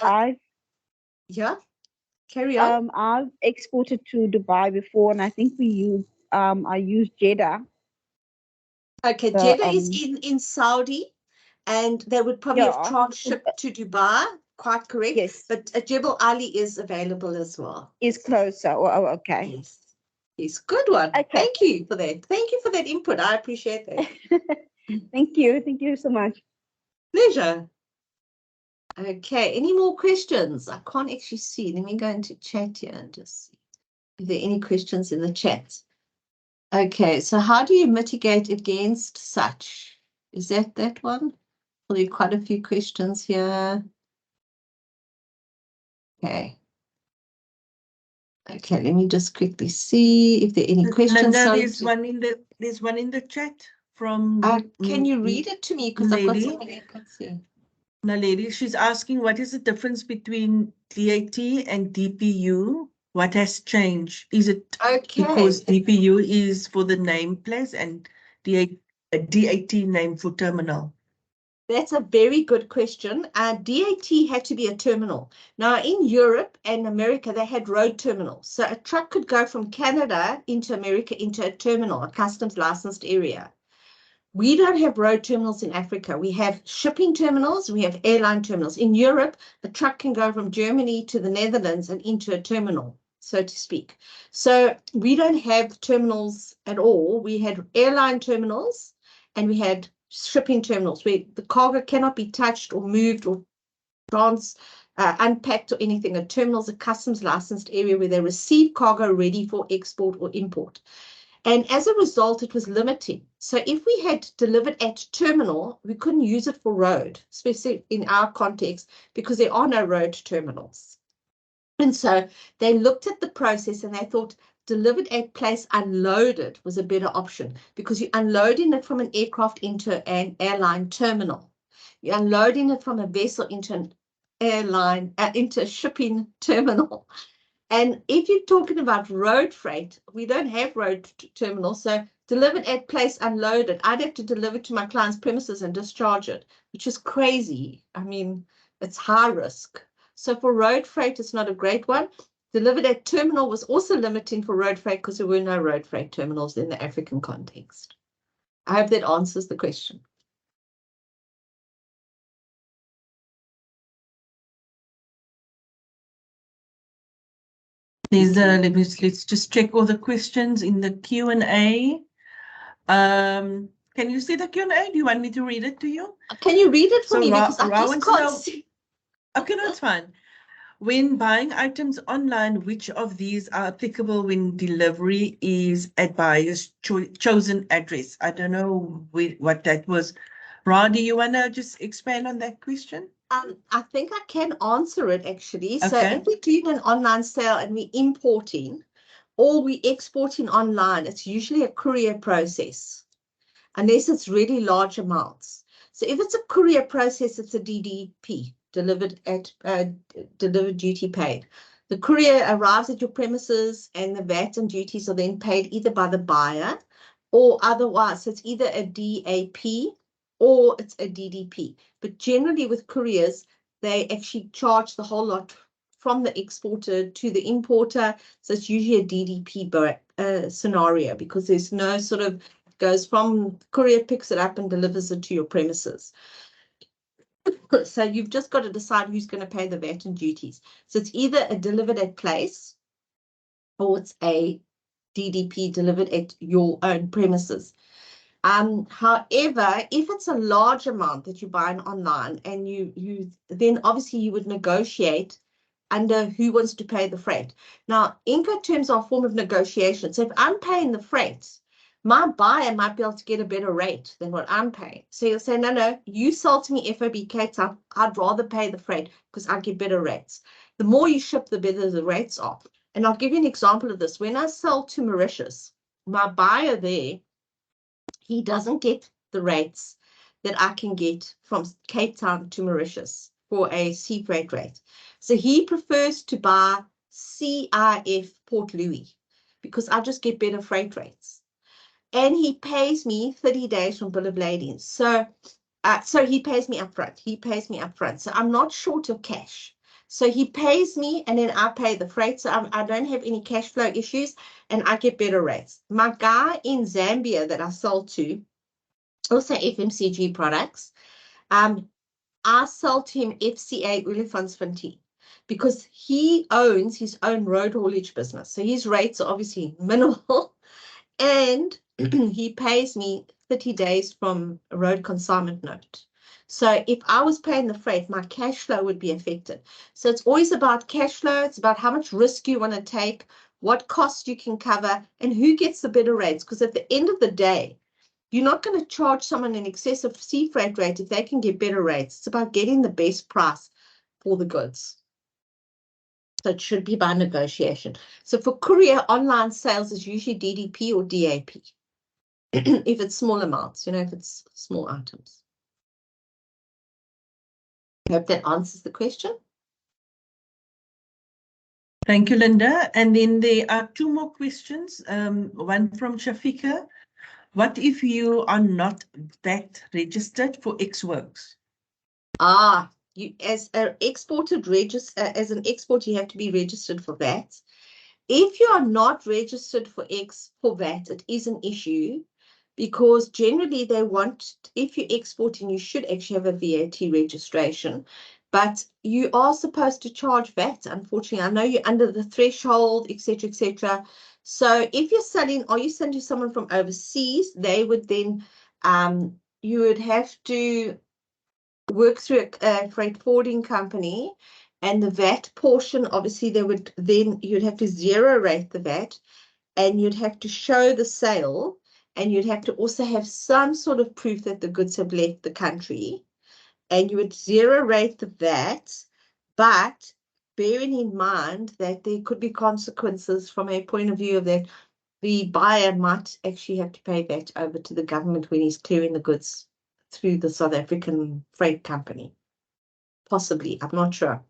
yeah, carry on. I've exported to Dubai before, and I think I used Jeddah. Okay, Jeddah is in Saudi, and they would probably have transshipped to Dubai. Quite correct. Yes. But Jebel Ali is available as well. Is closer. Oh, okay. Yes. Yes, good one. Okay. Thank you for that. Thank you for that input. I appreciate that. Thank you. Thank you so much. Pleasure. Okay, any more questions? I can't actually see. Let me go into chat here and just see if there are any questions in the chat. Okay, so how do you mitigate against such? Is that one? Well, there are quite a few questions here. Okay. Okay, let me just quickly see if there are any questions. Linda, Sorry there's one in the chat from can you read it to me? Because I've got something I can't see. Naledi, she's asking what is the difference between DAT and DPU? What has changed? Is it because DPU is for the name place and DAT name for terminal? That's a very good question. DAT had to be a terminal. Now, in Europe and America, they had road terminals. So a truck could go from Canada into America into a terminal, a customs licensed area. We don't have road terminals in Africa. We have shipping terminals. We have airline terminals. In Europe, a truck can go from Germany to the Netherlands and into a terminal, so to speak. So we don't have terminals at all. We had airline terminals and we had shipping terminals where the cargo cannot be touched or moved or unpacked or anything. A terminal is a customs licensed area where they receive cargo ready for export or import. And as a result, it was limiting. So if we had delivered at terminal, we couldn't use it for road, especially in our context, because there are no road terminals. And so they looked at the process and they thought delivered at place unloaded was a better option because you're unloading it from an aircraft into an airline terminal. You're unloading it from a vessel into an airline, into a shipping terminal. And if you're talking about road freight, we don't have road terminals. So delivered at place unloaded, I'd have to deliver to my client's premises and discharge it, which is crazy. I mean, it's high risk. So for road freight, it's not a great one. Delivered at terminal was also limiting for road freight because there were no road freight terminals in the African context. I hope that answers the question. Let's just check all the questions in the Q&A. Can you see the Q&A? Do you want me to read it to you? Can you read it for So me? Because I Rowan's just can't now- see. Okay, that's fine. When buying items online, which of these are applicable when delivery is at buyer's chosen address? I don't know what that was. Ra, do you want to just expand on that question? I think I can answer it actually. So Okay. if we're doing an online sale and we're importing or we're exporting online, it's usually a courier process, unless it's really large amounts. So if it's a courier process, it's a DDP, delivered duty paid. The courier arrives at your premises and the VAT and duties are then paid either by the buyer or otherwise. So it's either a DAP or it's a DDP. But generally with couriers, they actually charge the whole lot from the exporter to the importer. So it's usually a DDP scenario because there's no sort of goes from courier, picks it up and delivers it to your premises. So you've just got to decide who's going to pay the VAT and duties. So it's either a delivered at place or it's a DDP delivered at your own premises. However, if it's a large amount that you're buying online and you then obviously you would negotiate under who wants to pay the freight. Now, Incoterms are a form of negotiation. So if I'm paying the freight, my buyer might be able to get a better rate than what I'm paying. So you'll say, no, you sell to me FOB Cape Town, I'd rather pay the freight because I get better rates. The more you ship, the better the rates are. And I'll give you an example of this. When I sell to Mauritius, my buyer there, he doesn't get the rates that I can get from Cape Town to Mauritius for a sea freight rate. So he prefers to buy CIF Port Louis because I just get better freight rates. And he pays me 30 days from bill of lading. So he pays me upfront. So I'm not short of cash. So he pays me and then I pay the freight. So I don't have any cash flow issues and I get better rates. My guy in Zambia that I sell to, also FMCG products, I sell to him FCA Olifantsfontein because he owns his own road haulage business. So his rates are obviously minimal and he pays me 30 days from a road consignment note. So if I was paying the freight, my cash flow would be affected. So it's always about cash flow. It's about how much risk you want to take, what costs you can cover, and who gets the better rates. Because at the end of the day, you're not going to charge someone an excessive sea freight rate if they can get better rates. It's about getting the best price for the goods. So it should be by negotiation. So for courier, online sales is usually DDP or DAP. If it's small amounts, if it's small items. I hope that answers the question. Thank you, Linda. And then there are two more questions. One from Shafika. What if you are not VAT registered for X works? You as an exporter, as an export, you have to be registered for VAT. If you are not registered for VAT, it is an issue because generally they want, if you're exporting, you should actually have a VAT registration, but you are supposed to charge VAT. Unfortunately, I know you're under the threshold, etc., etc. So if you're selling, or you send to someone from overseas, they would then, you would have to work through a freight forwarding company, and the VAT portion, obviously, you'd have to zero rate the VAT, and you'd have to show the sale, and you'd have to also have some sort of proof that the goods have left the country, and you would zero rate the VAT, but bearing in mind that there could be consequences from a point of view of that the buyer might actually have to pay that over to the government when he's clearing the goods through the South African freight company. Possibly, I'm not sure.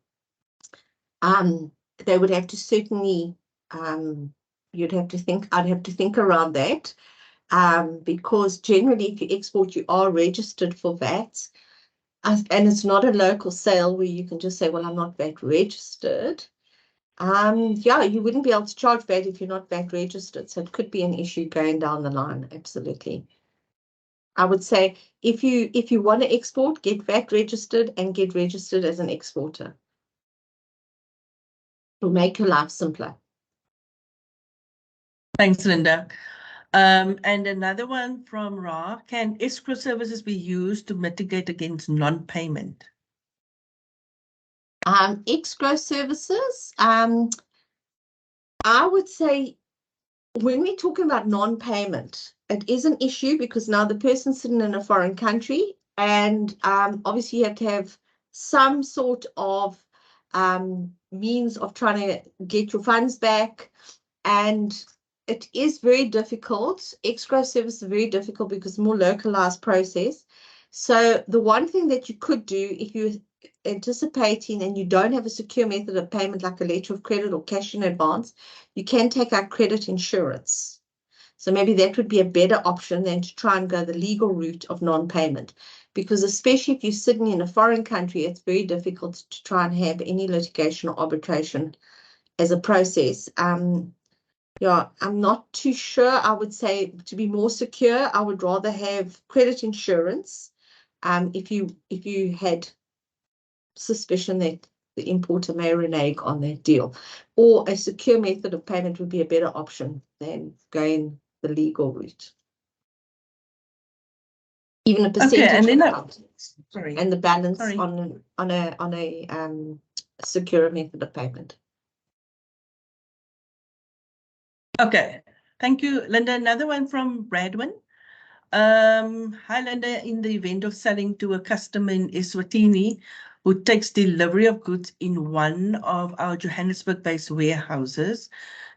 They would have to certainly, you'd have to think, I'd have to think around that, because generally if you export, you are registered for VAT, and it's not a local sale where you can just say, well, I'm not VAT registered. Yeah, you wouldn't be able to charge VAT if you're not VAT registered, so it could be an issue going down the line, absolutely. I would say if you want to export, get VAT registered and get registered as an exporter. It'll make your life simpler. Thanks, Linda. And another one from Ra, can escrow services be used to mitigate against non-payment? Escrow services, I would say when we're talking about non-payment, it is an issue because now the person's sitting in a foreign country, and obviously you have to have some sort of means of trying to get your funds back, and it is very difficult. Escrow service is very difficult because it's a more localized process. So the one thing that you could do if you're anticipating and you don't have a secure method of payment like a letter of credit or cash in advance, you can take out credit insurance. So maybe that would be a better option than to try and go the legal route of non-payment, because especially if you're sitting in a foreign country, it's very difficult to try and have any litigation or arbitration as a process. Yeah, I'm not too sure. I would say to be more secure, I would rather have credit insurance. If you had suspicion that the importer may renege on that deal, or a secure method of payment would be a better option than going the legal route. Even a percentage and then sorry, and the balance on a secure method of payment. Okay, thank you, Linda. Another one from Bradwin. Hi, Linda. In the event of selling to a customer in Eswatini who takes delivery of goods in one of our Johannesburg-based warehouses,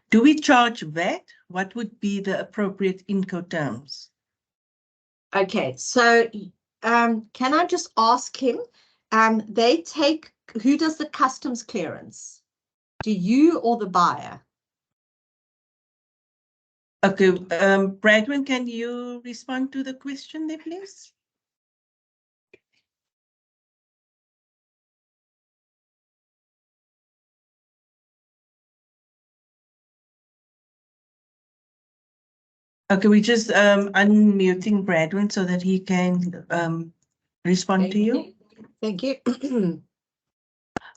do we charge VAT? What would be the appropriate Incoterms? Okay, so can I just ask him? Who does the customs clearance? Do you or the buyer? Okay, Bradwin, can you respond to the question there, please? Okay, we're just unmuting Bradwin so that he can respond to you. Thank you.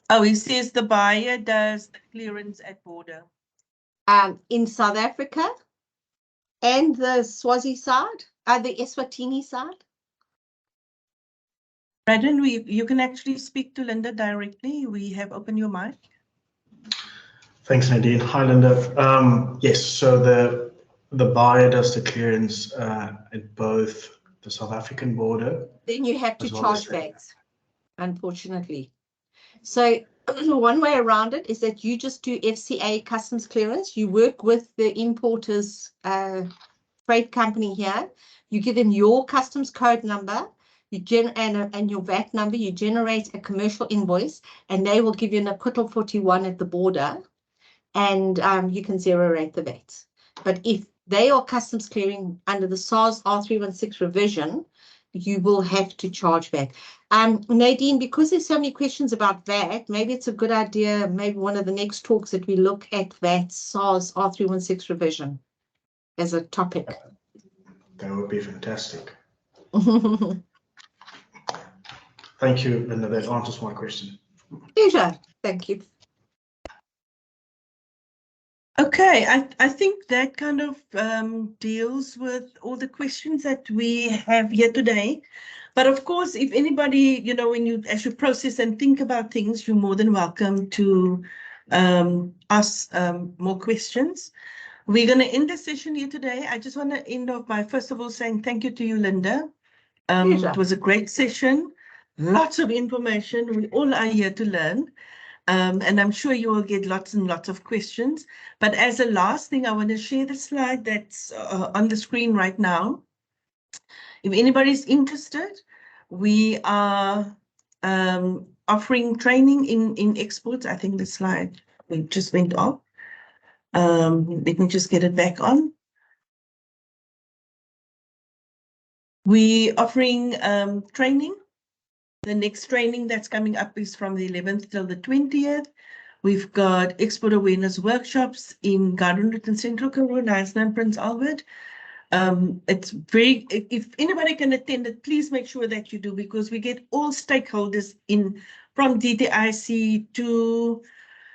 Oh, he says the buyer does the clearance at border. In South Africa and the Swazi side, the Eswatini side. Bradwin, you can actually speak to Linda directly. We have opened your mic. Thanks, Nadine. Hi, Linda. Yes, so the buyer does the clearance at both the South African border. Then you have to charge VAT, unfortunately. So one way around it is that you just do FCA customs clearance. You work with the importer's freight company here. You give them your customs code number, and your VAT number. You generate a commercial invoice, and they will give you an acquittal 41 at the border, and you can zero rate the VAT. But if they are customs clearing under the SARS R316 revision, you will have to charge VAT. Nadine, because there's so many questions about VAT, maybe it's a good idea, maybe one of the next talks that we look at VAT SARS R316 revision as a topic. That would be fantastic. Thank you, Linda. That answers my question. Pleasure. Thank you. Okay, I think that kind of deals with all the questions that we have here today. But of course, if anybody, as you process and think about things, you're more than welcome to ask more questions. We're going to end the session here today. I just want to end off by, first of all, saying thank you to you, Linda. It was a great session, lots of information. We all are here to learn. And I'm sure you will get lots and lots of questions. But as a last thing, I want to share the slide that's on the screen right now. If anybody's interested, we are offering training in exports. I think the slide just went off. Let me just get it back on. We're offering training. The next training that's coming up is from the 11th till the 20th. We've got export awareness workshops in Gardenwood and Central Karoo, Knysna and Prince Albert. It's very, if anybody can attend it, please make sure that you do, because we get all stakeholders in, from DTIC to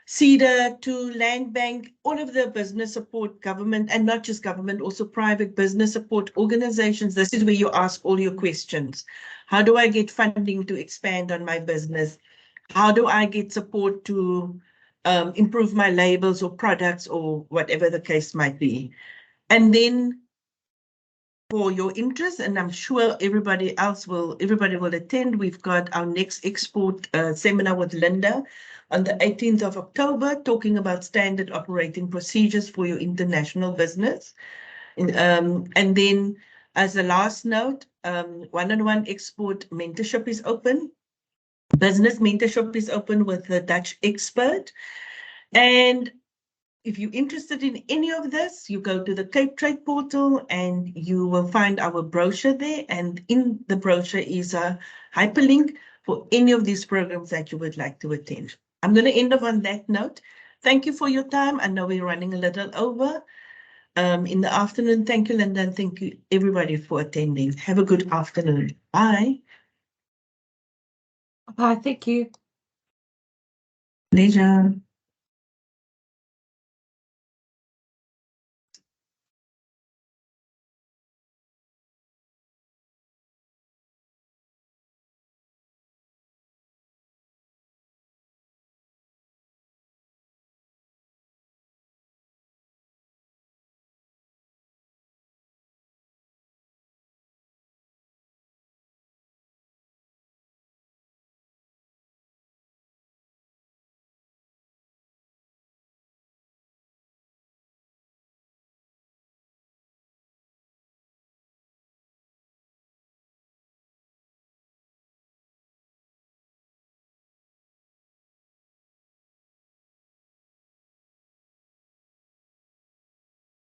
CEDA to Land Bank, all of the business support, government, and not just government, also private business support organizations. This is where you ask all your questions. How do I get funding to expand on my business? How do I get support to improve my labels or products or whatever the case might be? And then for your interest, and I'm sure everybody will attend, we've got our next export seminar with Linda on the 18th of October, talking about standard operating procedures for your international business. And then as a last note, one-on-one export mentorship is open. Business mentorship is open with the Dutch expert. And if you're interested in any of this, you go to the Cape Trade portal and you will find our brochure there. And in the brochure is a hyperlink for any of these programs that you would like to attend. I'm going to end off on that note. Thank you for your time. I know we're running a little over in the afternoon. Thank you, Linda, and thank you everybody for attending. Have a good afternoon. Bye. Bye. Thank you. Pleasure.